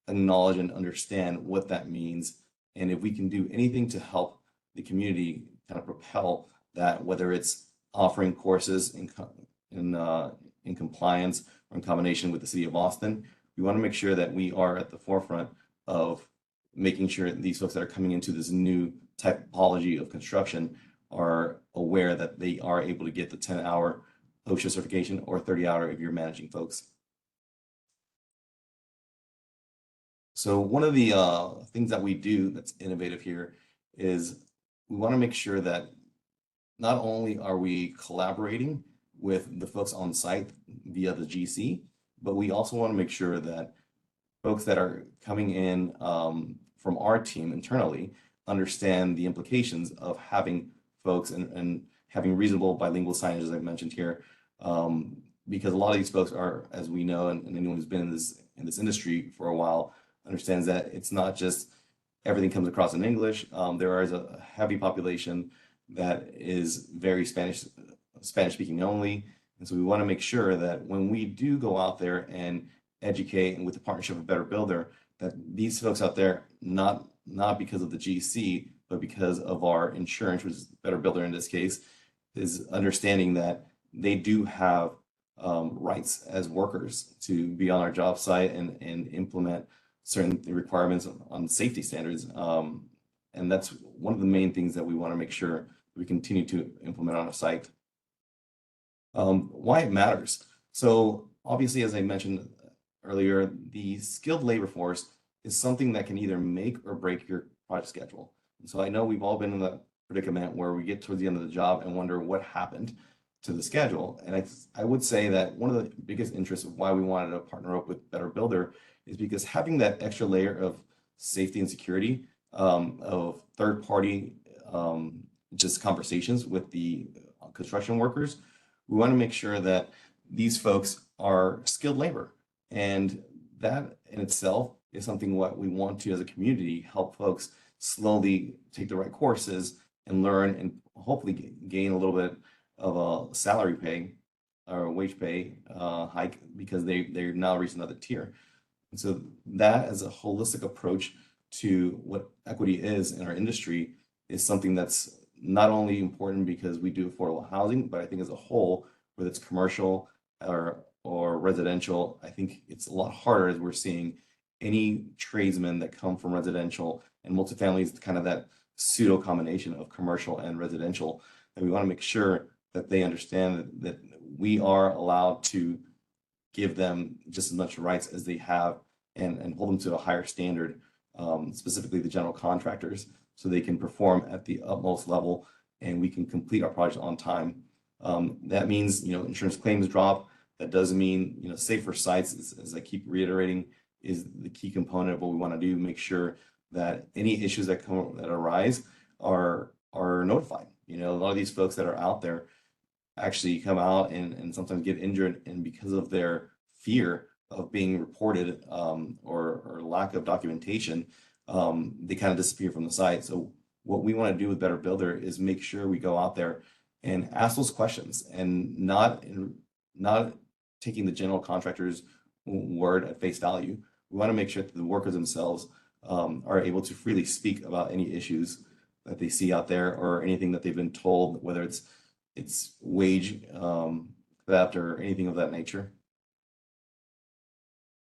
acknowledge and understand what that means. And if we can do anything to help the community kind of propel that, whether it's offering courses in compliance or in combination with the city of Austin, we want to make sure that we are at the forefront of making sure that these folks that are coming into this new typology of construction are aware that they are able to get the 10-hour OSHA certification or 30-hour if you're managing folks. So one of the things that we do that's innovative here is we want to make sure that not only are we collaborating with the folks on site via the GC, but we also want to make sure that folks that are coming in from our team internally understand the implications of having folks and having reasonable bilingual signage, as I mentioned here, because a lot of these folks are, as we know, and anyone who's been in this industry for a while understands that it's not just everything comes across in English. There is a heavy population that is very Spanish speaking only. And so we want to make sure that when we do go out there and educate, and with the partnership of Better Builder, that these folks out there, not because of the GC, but because of our insurance, which is Better Builder in this case, is understanding that they do have rights as workers to be on our job site and implement certain requirements on safety standards. And that's one of the main things that we want to make sure we continue to implement on our site. Why it matters. So obviously, as I mentioned earlier, the skilled labor force is something that can either make or break your project schedule. And so I know we've all been in the predicament where we get towards the end of the job and wonder what happened to the schedule. And I would say that one of the biggest interests of why we wanted to partner up with Better Builder is because having that extra layer of safety and security, of third-party just conversations with the construction workers, we want to make sure that these folks are skilled labor. And that in itself is something what we want to, as a community, help folks slowly take the right courses and learn and hopefully gain a little bit of a salary pay or wage pay hike because they're now reached another tier. And so that as a holistic approach to what equity is in our industry is something that's not only important because we do affordable housing, but I think as a whole, whether it's commercial or residential, I think it's a lot harder as we're seeing any tradesmen that come from residential and multifamily is kind of that pseudo combination of commercial and residential. And we want to make sure that they understand that we are allowed to give them just as much rights as they have and hold them to a higher standard, specifically the general contractors, so they can perform at the utmost level and we can complete our project on time. That means, insurance claims drop. That does mean, safer sites, as I keep reiterating, is the key component of what we want to do, make sure that any issues that arise are notified. A lot of these folks that are out there actually come out and sometimes get injured, and because of their fear of being reported or lack of documentation, they kind of disappear from the site. So what we want to do with Better Builder is make sure we go out there and ask those questions and not taking the general contractor's word at face value. We want to make sure that the workers themselves are able to freely speak about any issues that they see out there or anything that they've been told, whether it's wage theft or anything of that nature.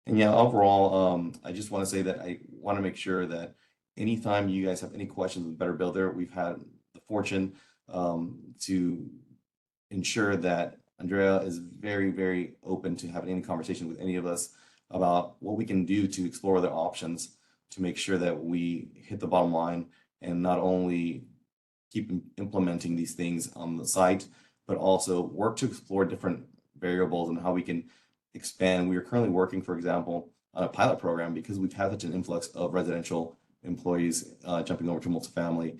And yeah, overall, I just want to say that I want to make sure that anytime you guys have any questions with Better Builder, we've had the fortune to ensure that Andrea is very, very open to having any conversation with any of us about what we can do to explore other options to make sure that we hit the bottom line and not only keep implementing these things on the site, but also work to explore different variables and how we can expand. We are currently working, for example, on a pilot program because we've had such an influx of residential employees jumping over to multifamily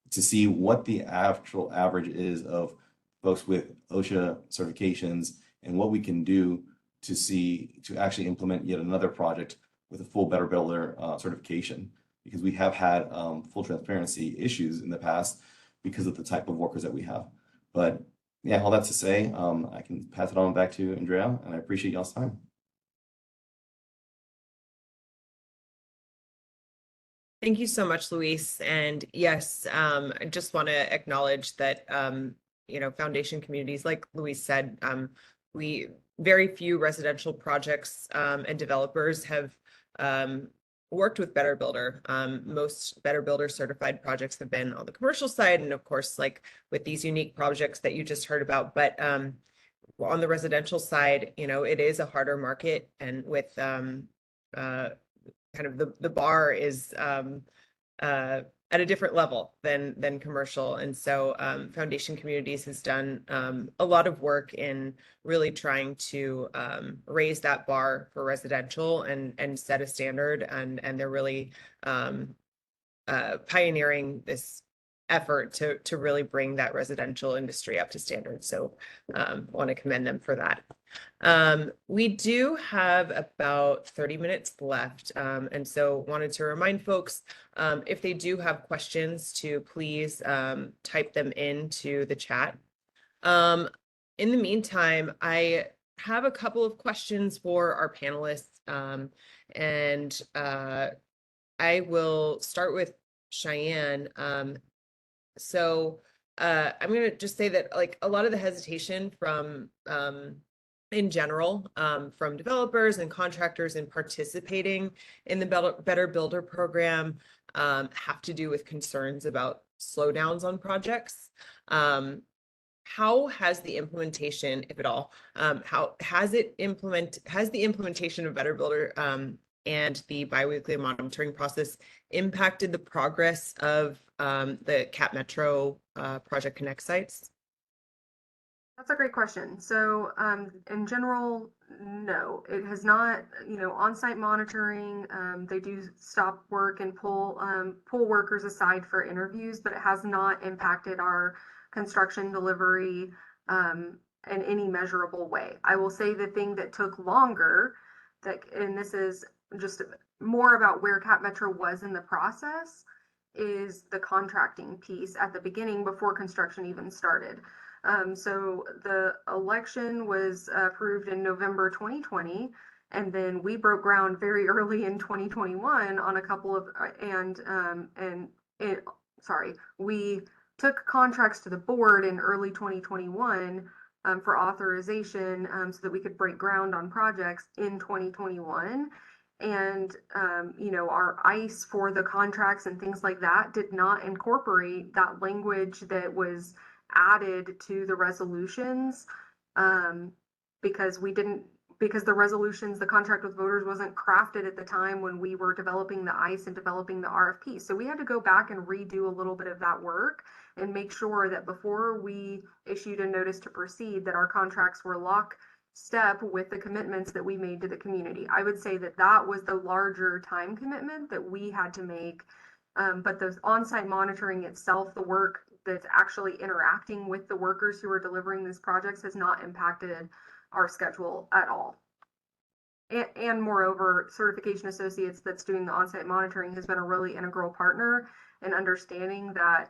to see what the actual average is of folks with OSHA certifications and what we can do to actually implement yet another project with a full Better Builder certification, because we have had full transparency issues in the past because of the type of workers that we have. But yeah, all that to say, I can pass it on back to Andrea, and I appreciate y'all's time. Thank you so much, Luis. And yes, I just want to acknowledge that, foundation communities, like Luis said, very few residential projects and developers have worked with Better Builder. Most Better Builder certified projects have been on the commercial side, and of course, like with these unique projects that you just heard about. But on the residential side, it is a harder market, and with kind of the bar is at a different level than commercial. And so Foundation Communities has done a lot of work in really trying to raise that bar for residential and set a standard, and they're really pioneering this effort to really bring that residential industry up to standard. So want to commend them for that. We do have about 30 minutes left. And so wanted to remind folks, if they do have questions, to please type them into the chat. In the meantime, I have a couple of questions for our panelists. And I will start with Cheyenne. So I'm going to just say that, like, a lot of the hesitation from in general, from developers and contractors in participating in the Better Builder program have to do with concerns about slowdowns on projects. How has the implementation, if at all, how has the implementation of Better Builder and the biweekly monitoring process impacted the progress of the CapMetro Project Connect sites? That's a great question. So in general, no, it has not. On-site monitoring, they do stop work and pull workers aside for interviews, but it has not impacted our construction delivery in any measurable way. I will say the thing that took longer, and this is just more about where CapMetro was in the process, is the contracting piece at the beginning before construction even started. So the election was approved in November 2020, and then we broke ground very early in 2021 on a couple of we took contracts to the board in early 2021 for authorization so that we could break ground on projects in 2021. And, our ICE for the contracts and things like that did not incorporate that language that was added to the resolutions because the resolutions, the contract with voters wasn't crafted at the time when we were developing the ICE and developing the RFP. So we had to go back and redo a little bit of that work and make sure that before we issued a notice to proceed, that our contracts were lockstep with the commitments that we made to the community. I would say that that was the larger time commitment that we had to make. But the on-site monitoring itself, the work that's actually interacting with the workers who are delivering these projects, has not impacted our schedule at all. And moreover, Certification Associates that's doing the on-site monitoring has been a really integral partner in understanding that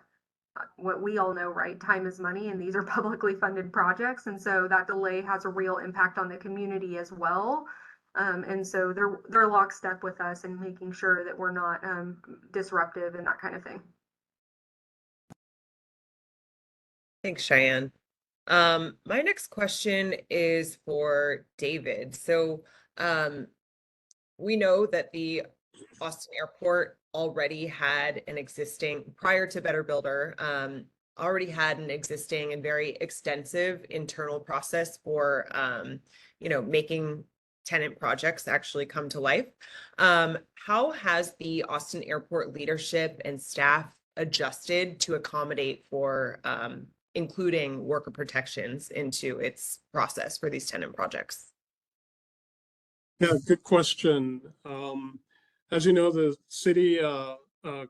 what we all know, right? Time is money, and these are publicly funded projects. And so that delay has a real impact on the community as well. And so they're lockstep with us in making sure that we're not disruptive and that kind of thing. Thanks, Cheyenne. My next question is for David. So we know that the Austin Airport already had an existing, prior to Better Builder, already had an existing and very extensive internal process for, making tenant projects actually come to life. How has the Austin Airport leadership and staff adjusted to accommodate for including worker protections into its process for these tenant projects? Yeah, good question. As you know, the city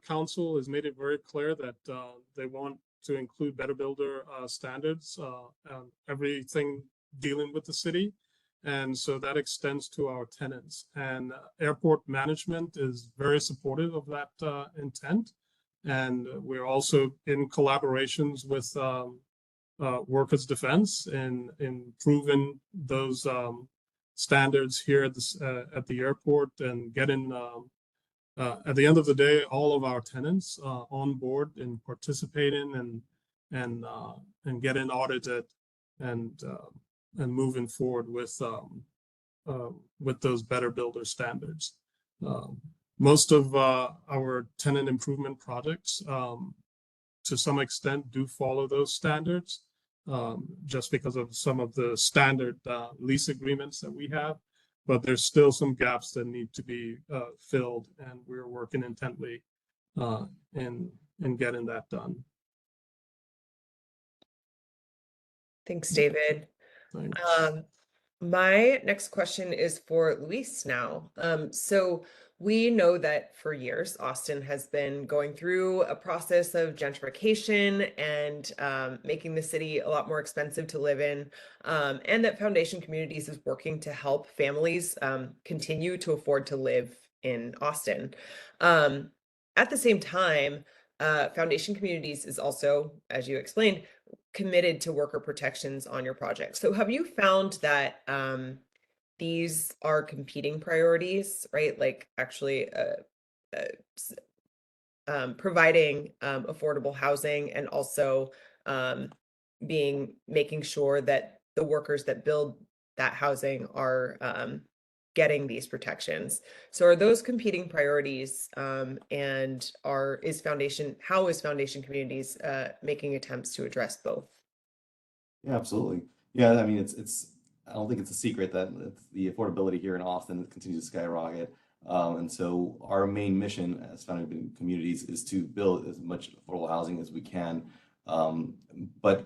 council has made it very clear that they want to include Better Builder standards on everything dealing with the city. And so that extends to our tenants. And airport management is very supportive of that intent. And we're also in collaborations with Workers Defense in improving those standards here at the airport, and getting at the end of the day all of our tenants on board and participating and getting audited and moving forward with those Better Builder standards. Most of our tenant improvement projects, to some extent, do follow those standards, just because of some of the standard lease agreements that we have. But there's still some gaps that need to be filled, and we're working intently in getting that done. Thanks, David. Thanks. My next question is for Luis now. So we know that for years, Austin has been going through a process of gentrification and making the city a lot more expensive to live in, and that Foundation Communities is working to help families continue to afford to live in Austin. At the same time, Foundation Communities is also, as you explained, committed to worker protections on your project. So have you found that these are competing priorities, right? Like actually providing affordable housing, and also making sure that the workers that build that housing are getting these protections. So are those competing priorities, and how is Foundation Communities making attempts to address both? Yeah, absolutely. Yeah, I mean, I don't think it's a secret that the affordability here in Austin continues to skyrocket. And so our main mission as Foundation Communities is to build as much affordable housing as we can. But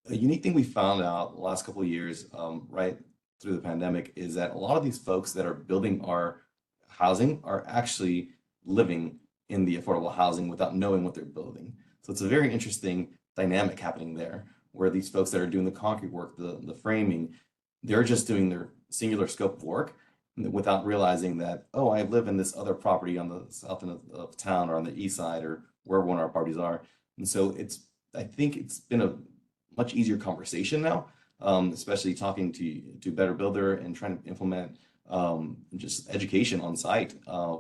a unique thing we found out the last couple of years, right through the pandemic, is that a lot of these folks that are building our housing are actually living in the affordable housing without knowing what they're building. So it's a very interesting dynamic happening there, where these folks that are doing the concrete work, the framing, they're just doing their singular scope of work without realizing that, oh, I live in this other property on the south end of town, or on the east side, or wherever one of our properties are. And so I think it's been a much easier conversation now, especially talking to Better Builder and trying to implement just education on site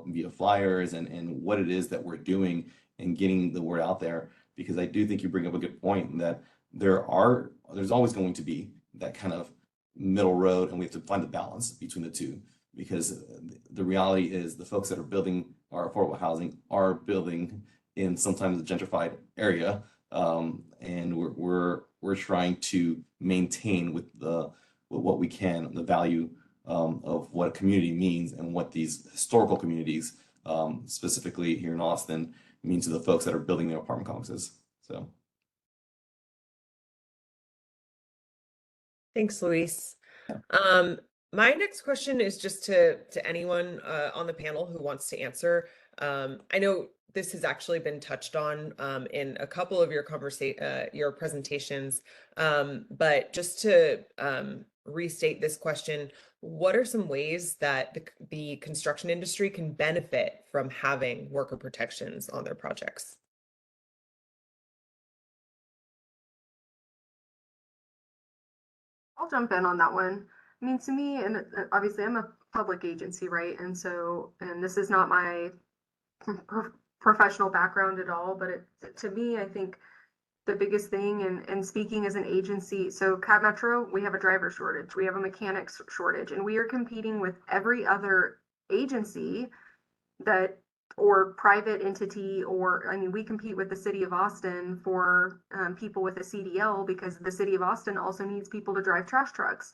via flyers and what it is that we're doing and getting the word out there. Because I do think you bring up a good point that there's always going to be that kind of middle road, and we have to find the balance between the two. Because the reality is the folks that are building our affordable housing are building in sometimes a gentrified area, and we're trying to maintain with what we can the value of what a community means and what these historical communities, specifically here in Austin, mean to the folks that are building their apartment complexes. So. Thanks, Luis. My next question is just to anyone on the panel who wants to answer. I know this has actually been touched on in a couple of your presentations, but just to restate this question, what are some ways that the construction industry can benefit from having worker protections on their projects? I'll jump in on that one. I mean, to me, and obviously I'm a public agency, right? And this is not my professional background at all, but to me, I think the biggest thing, and speaking as an agency, so CapMetro, we have a driver shortage, we have a mechanics shortage, and we are competing with every other agency or private entity, or I mean, we compete with the city of Austin for people with a CDL, because the city of Austin also needs people to drive trash trucks.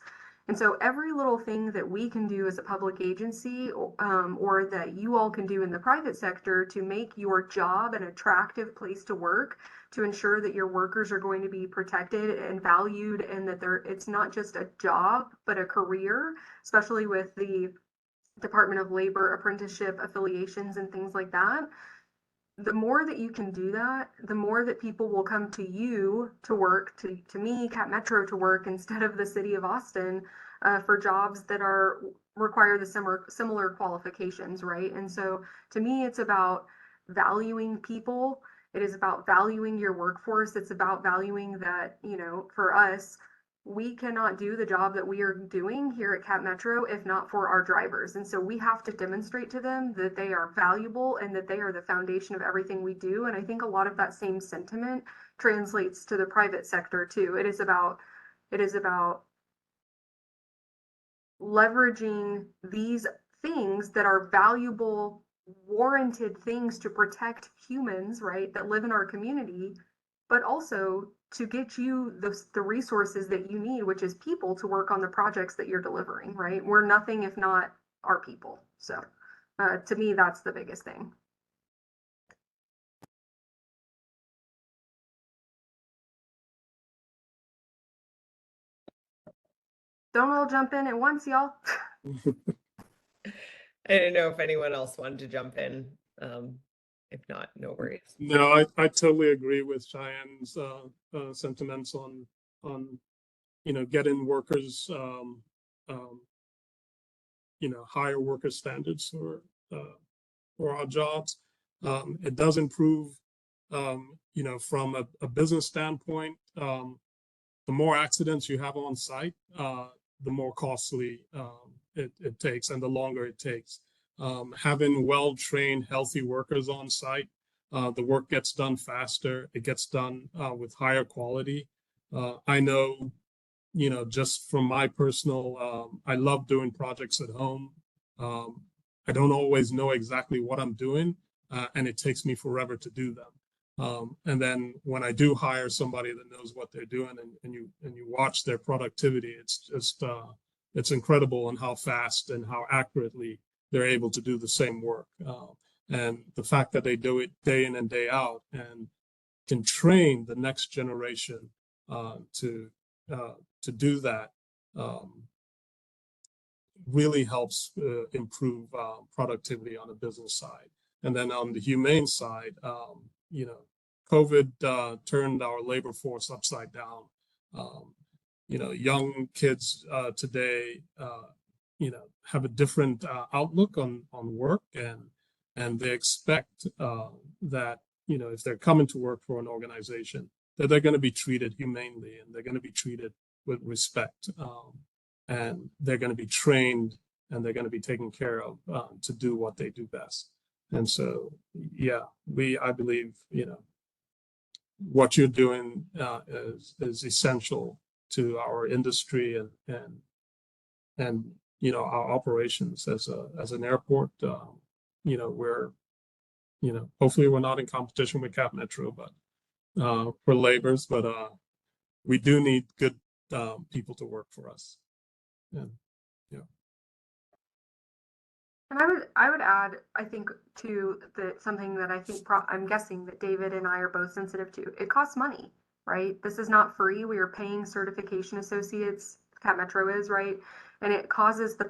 And so every little thing that we can do as a public agency, or that you all can do in the private sector to make your job an attractive place to work, to ensure that your workers are going to be protected and valued, and that it's not just a job, but a career, especially with the Department of Labor apprenticeship affiliations and things like that. The more that you can do that, the more that people will come to you to work, to me, CapMetro, to work instead of the city of Austin for jobs that require the similar qualifications, right? And so to me, it's about valuing people. It is about valuing your workforce. It's about valuing that, for us, we cannot do the job that we are doing here at CapMetro if not for our drivers. And so we have to demonstrate to them that they are valuable and that they are the foundation of everything we do. And I think a lot of that same sentiment translates to the private sector too. It is about leveraging these things that are valuable, warranted things to protect humans, right, that live in our community, but also to get you the resources that you need, which is people to work on the projects that you're delivering, right? We're nothing if not our people. So to me, that's the biggest thing. Don't all jump in at once, y'all. I don't know if anyone else wanted to jump in. If not, no worries. No, I totally agree with Cheyenne's sentiments on getting workers higher worker standards for our jobs. It does improve from a business standpoint. The more accidents you have on site, the more costly it takes and the longer it takes. Having well-trained, healthy workers on site, the work gets done faster. It gets done with higher quality. I know, just from my personal, I love doing projects at home. I don't always know exactly what I'm doing, and it takes me forever to do them. And then when I do hire somebody that knows what they're doing, and you watch their productivity, it's just it's incredible on how fast and how accurately they're able to do the same work. And the fact that they do it day in and day out and can train the next generation to do that really helps improve productivity on the business side. And then on the humane side, COVID turned our labor force upside down. Young kids today, have a different outlook on work, and they expect that if they're coming to work for an organization, that they're going to be treated humanely and they're going to be treated with respect, and they're going to be trained and they're going to be taken care of to do what they do best. And so, yeah, I believe, what you're doing is essential to our industry and our operations as an airport. We're hopefully we're not in competition with CapMetro, but for labors, but we do need good people to work for us. And And I would add, I think, to that something that I think I'm guessing that David and I are both sensitive to. It costs money, right? This is not free. We are paying certification associates. CapMetro is, right, and it causes the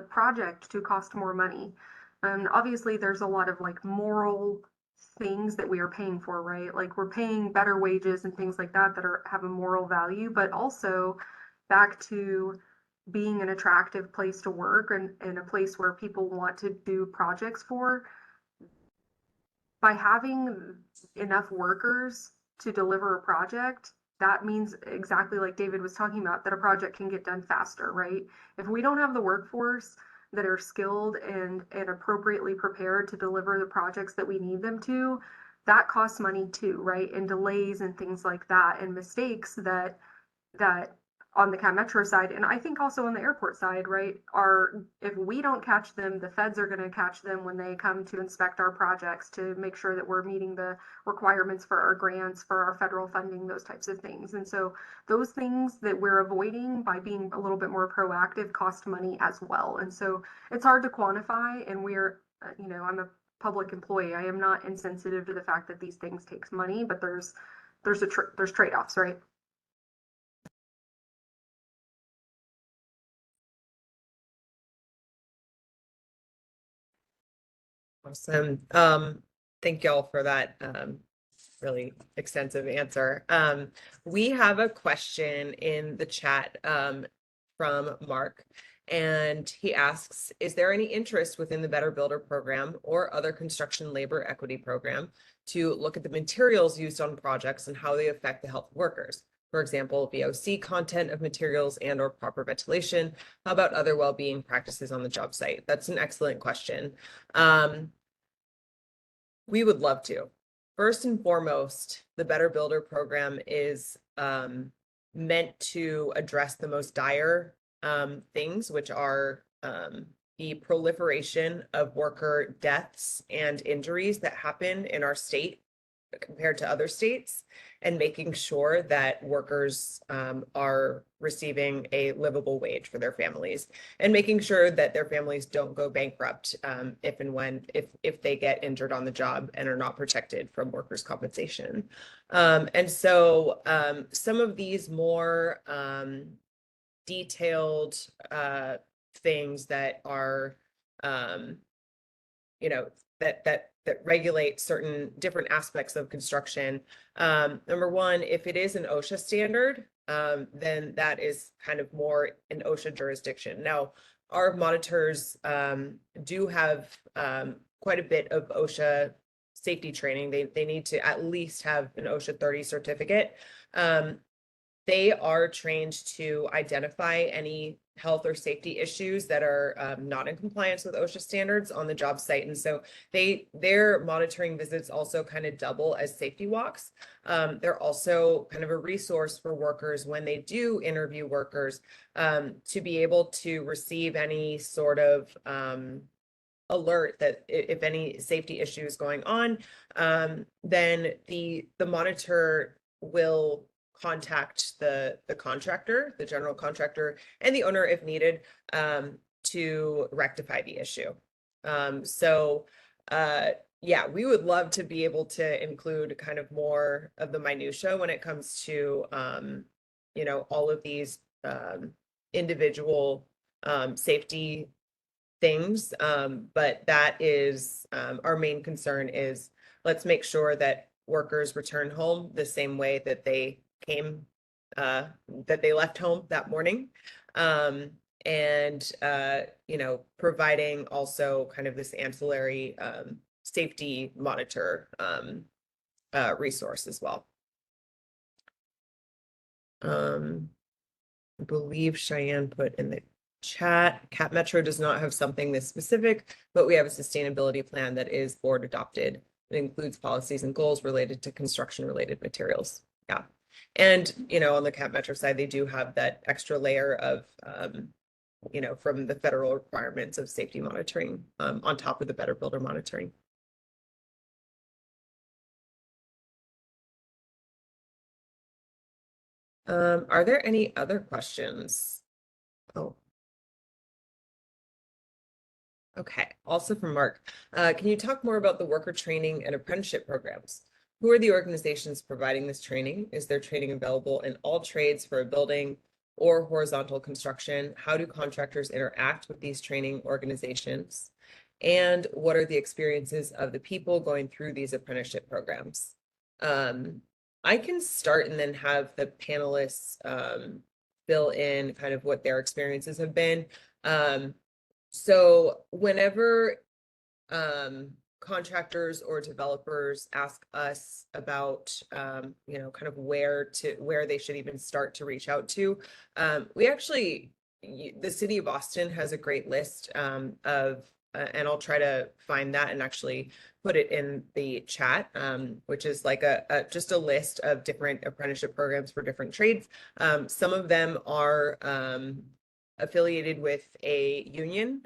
project to cost more money. And obviously, there's a lot of like moral things that we are paying for, right? Like we're paying better wages and things like that have a moral value, but also back to being an attractive place to work and a place where people want to do projects for. By having enough workers to deliver a project, that means exactly like David was talking about, that a project can get done faster, right? If we don't have the workforce that are skilled and appropriately prepared to deliver the projects that we need them to, that costs money too, right? And delays and things like that, and mistakes that on the CapMetro side, and I think also on the airport side, right, are if we don't catch them, the feds are going to catch them when they come to inspect our projects to make sure that we're meeting the requirements for our grants, for our federal funding, those types of things. And so those things that we're avoiding by being a little bit more proactive cost money as well. And so it's hard to quantify, and we're, I'm a public employee. I am not insensitive to the fact that these things take money, but there's trade-offs, right? Awesome. Thank y'all for that really extensive answer. We have a question in the chat from Mark, and he asks, is there any interest within the Better Builder program or other construction labor equity program to look at the materials used on projects and how they affect the health of workers? For example, VOC content of materials and or proper ventilation. How about other well-being practices on the job site? That's an excellent question. We would love to. First and foremost, the Better Builder program is meant to address the most dire things, which are the proliferation of worker deaths and injuries that happen in our state compared to other states, and making sure that workers are receiving a livable wage for their families, and making sure that their families don't go bankrupt if they get injured on the job and are not protected from workers' compensation. And so some of these more detailed things that are that regulate certain different aspects of construction. Number one, if it is an OSHA standard, then that is kind of more an OSHA jurisdiction. Now, our monitors do have quite a bit of OSHA safety training. They need to at least have an OSHA 30 certificate. They are trained to identify any health or safety issues that are not in compliance with OSHA standards on the job site. And so their monitoring visits also kind of double as safety walks. They're also kind of a resource for workers when they do interview workers to be able to receive any sort of alert that if any safety issue is going on, then the monitor will contact the contractor, the general contractor, and the owner if needed to rectify the issue. Yeah, we would love to be able to include kind of more of the minutia when it comes to all of these individual safety things, but that is our main concern. Is let's make sure that workers return home the same way that they came, that they left home that morning, and providing also kind of this ancillary safety monitor resource as well. I believe Cheyenne put in the chat, CapMetro does not have something this specific, but we have a sustainability plan that is board adopted. It includes policies and goals related to construction related materials. Yeah. And, you know, on the CapMetro side, they do have that extra layer of, you know, from the federal requirements of safety monitoring on top of the Better Builder monitoring. Are there any other questions? Oh. Okay, also from Mark, can you talk more about the worker training and apprenticeship programs? Who are the organizations providing this training? Is there training available in all trades for a building or horizontal construction? How do contractors interact with these training organizations? And what are the experiences of the people going through these apprenticeship programs? I can start and then have the panelists fill in kind of what their experiences have been. So whenever contractors or developers ask us about you know, kind of where they should even start to reach out to, we actually, the city of Austin has a great list of and I'll try to find that and actually put it in the chat, which is like just a list of different apprenticeship programs for different trades. Some of them are affiliated with a union.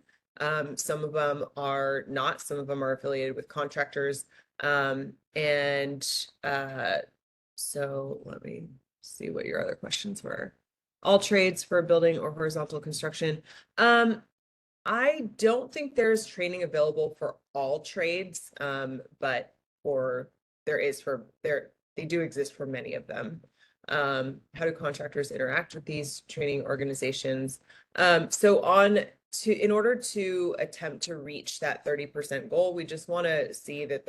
Some of them are not. Some of them are affiliated with contractors. So let me see what your other questions were. All trades for building or horizontal construction. I don't think there's training available for all trades, but they do exist for many of them. How do contractors interact with these training organizations? In order to attempt to reach that 30% goal, we just want to see that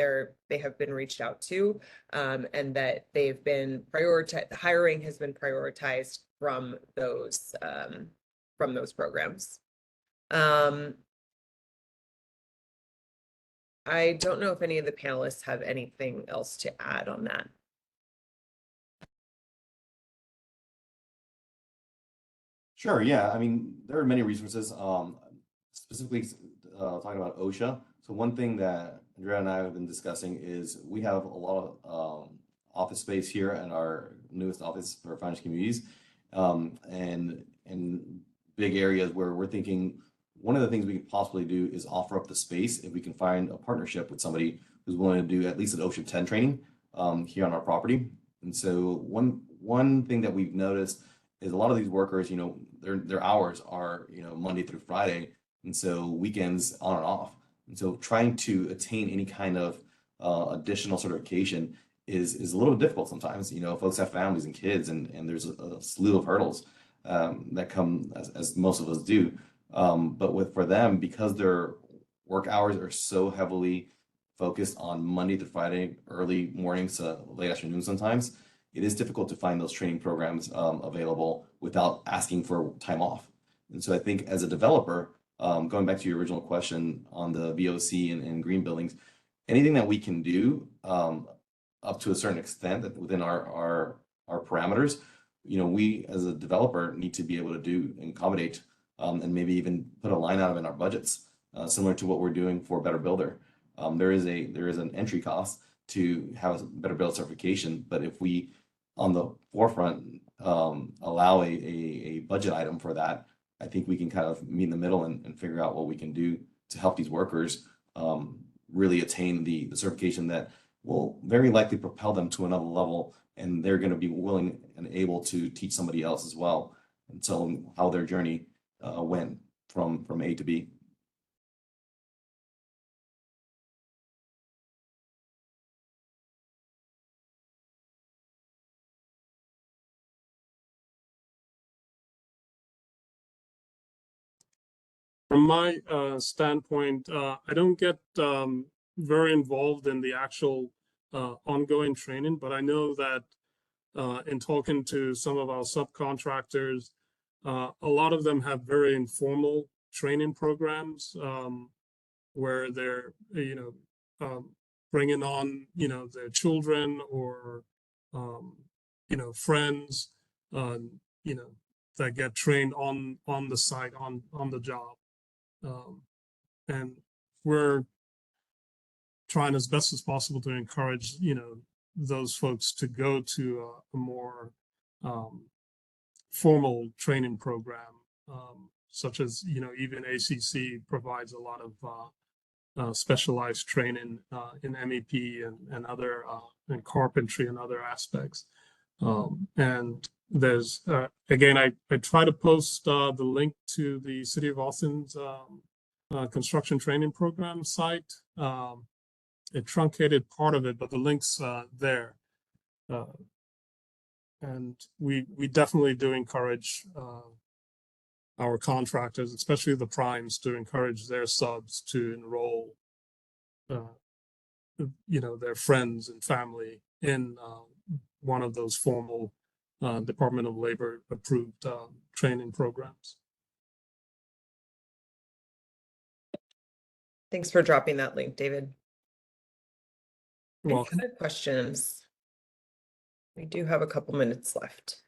they have been reached out to, and that they've been prioritized. Hiring has been prioritized from those programs. I don't know if any of the panelists have anything else to add on that. Sure, yeah. I mean, there are many resources, specifically talking about OSHA. So one thing that Andrea and I have been discussing is we have a lot of office space here in our newest office for financial communities, and in big areas where we're thinking one of the things we could possibly do is offer up the space if we can find a partnership with somebody who's willing to do at least an OSHA 10 training here on our property. And so one thing that we've noticed is a lot of these workers, you know, their hours are, you know, Monday through Friday, and so weekends on and off. And so trying to attain any kind of additional certification is a little difficult sometimes. You know, folks have families and kids, and there's a slew of hurdles that come as most of us do. But for them, because their work hours are so heavily focused on Monday to Friday, early mornings to late afternoon sometimes, it is difficult to find those training programs available without asking for time off. And so I think as a developer, going back to your original question on the VOC and green buildings, anything that we can do up to a certain extent that within our parameters, you know, we as a developer need to be able to do and accommodate and maybe even put a line item in our budgets, similar to what we're doing for Better Builder. There is an entry cost to have a Better Builder certification, but if we on the forefront allow a budget item for that, I think we can kind of meet in the middle and figure out what we can do to help these workers really attain the certification that will very likely propel them to another level, and they're going to be willing and able to teach somebody else as well, and tell them how their journey went from A to B. From my standpoint, I don't get very involved in the actual ongoing training, but I know that in talking to some of our subcontractors, a lot of them have very informal training programs where they're, you know, bringing on, their children or, friends, that get trained on the site, on the job. And we're trying as best as possible to encourage, those folks to go to a more formal training program, such as, even ACC provides a lot of specialized training in MEP and other in carpentry and other aspects. And there's again, I try to post the link to the City of Austin's construction training program site. It truncated part of it, but the link's there. And we definitely do encourage our contractors, especially the primes, to encourage their subs to enroll, their friends and family in one of those formal Department of Labor approved training programs. Thanks for dropping that link, David. You're Any welcome. other questions? We do have a couple minutes left.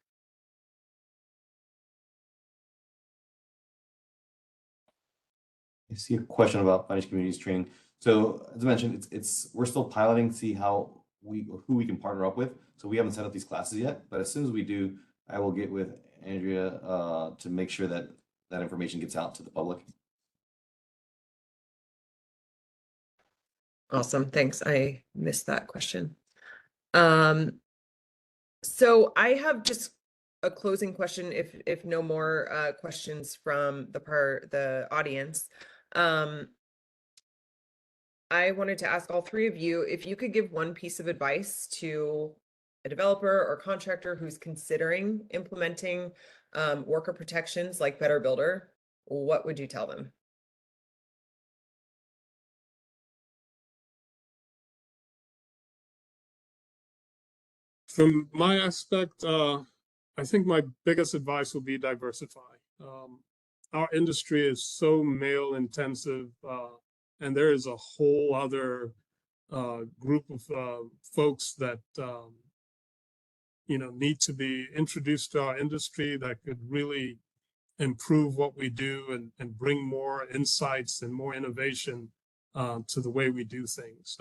I see a question about financial communities training. So as I mentioned, we're still piloting to see who we can partner up with. So we haven't set up these classes yet, but as soon as we do, I will get with Andrea to make sure that that information gets out to the public. Awesome, thanks. I missed that question. So I have just a closing question, if no more questions from the audience. I wanted to ask all three of you if you could give one piece of advice to a developer or contractor who's considering implementing worker protections like Better Builder, what would you tell them? From my aspect, I think my biggest advice would be diversify. Our industry is so male intensive, and there is a whole other group of folks that need to be introduced to our industry that could really improve what we do and bring more insights and more innovation to the way we do things.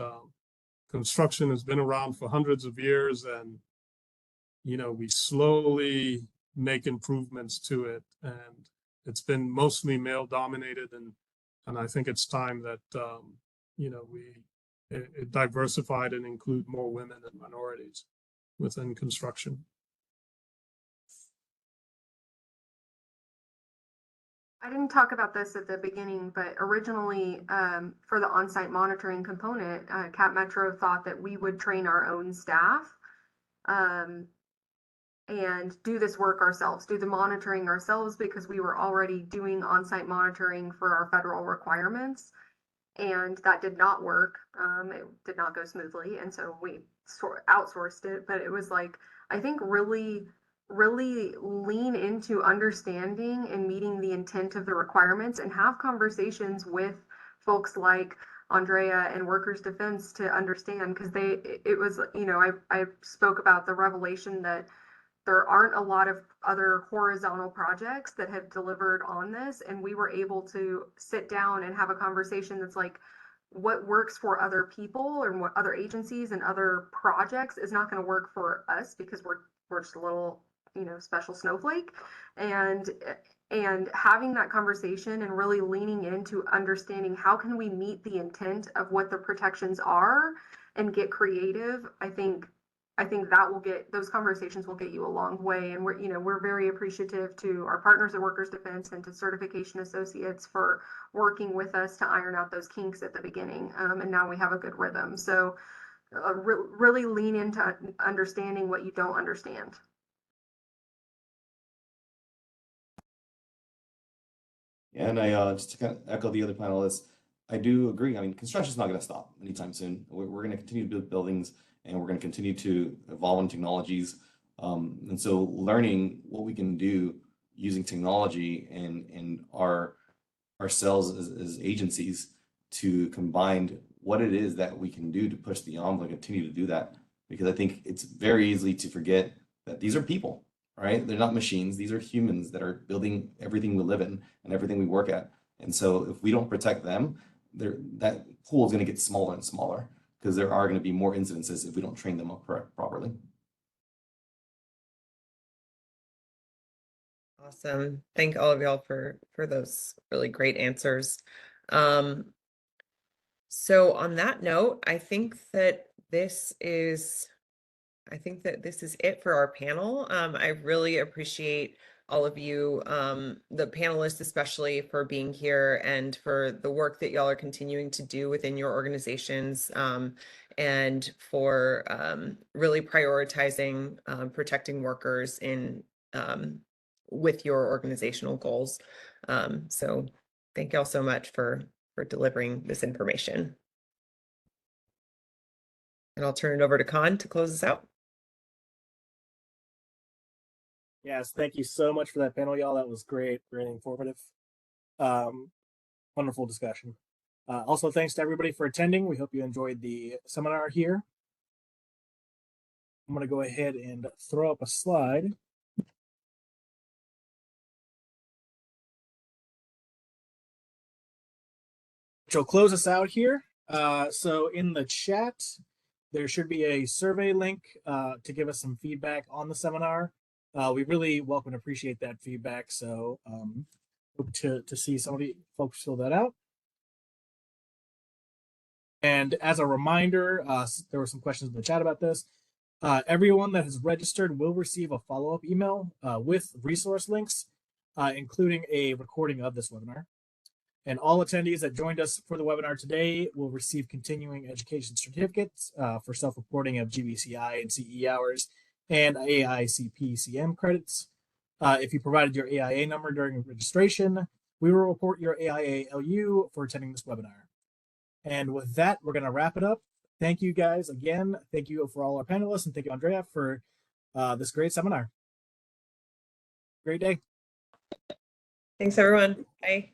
Construction has been around for hundreds of years, and we slowly make improvements to it, and it's been mostly male dominated, and I think it's time that it diversified and include more women and minorities within construction. I didn't talk about this at the beginning, but originally for the on-site monitoring component, CapMetro thought that we would train our own staff and do this work ourselves, do the monitoring ourselves, because we were already doing on-site monitoring for our federal requirements. And that did not work. It did not go smoothly. And so we outsourced it. But it was like, I think really lean into understanding and meeting the intent of the requirements and have conversations with folks like Andrea and Workers Defense to understand, because it was, I spoke about the revelation that there aren't a lot of other horizontal projects that have delivered on this, and we were able to sit down and have a conversation that's like, what works for other people and what other agencies and other projects is not going to work for us, because we're just a little special snowflake. And having that conversation and really leaning into understanding how can we meet the intent of what the protections are and get creative, I think those conversations will get you a long way. And we're very appreciative to our partners at Workers Defense and to Certification Associates for working with us to iron out those kinks at the beginning. And now we have a good rhythm. So really lean into understanding what you don't understand. Yeah, and I just to kind of echo the other panelists, I do agree. I mean, construction is not going to stop anytime soon. We're going to continue to build buildings, and we're going to continue to evolve in technologies. And so learning what we can do using technology and ourselves as agencies to combine what it is that we can do to push the envelope and continue to do that. Because I think it's very easy to forget that these are people, right? They're not machines. These are humans that are building everything we live in and everything we work at. And so if we don't protect them, that pool is going to get smaller and smaller, because there are going to be more incidences if we don't train them up properly. Awesome. Thank all of y'all for those really great answers. So on that note, I think that this is it for our panel. I really appreciate all of you, the panelists especially, for being here and for the work that y'all are continuing to do within your organizations, and for really prioritizing protecting workers in with your organizational goals. So thank y'all so much for delivering this information. And I'll turn it over to Con to close us out. Yes, thank you so much for that panel, y'all. That was great, very informative. Wonderful discussion. Also, thanks to everybody for attending. We hope you enjoyed the seminar here. I'm going to go ahead and throw up a slide. Which will close us out here. So in the chat, there should be a survey link to give us some feedback on the seminar. We really welcome and appreciate that feedback. So hope to see some of the folks fill that out. And as a reminder, there were some questions in the chat about this. Everyone that has registered will receive a follow-up email with resource links, including a recording of this webinar. And all attendees that joined us for the webinar today will receive continuing education certificates for self-reporting of GBCI and CE hours and AICP-CM credits. If you provided your AIA number during registration, we will report your AIA LU for attending this webinar. And with that, we're going to wrap it up. Thank you guys again. Thank you for all our panelists, and thank you, Andrea, for this great seminar. Great day. Thanks, everyone. Bye.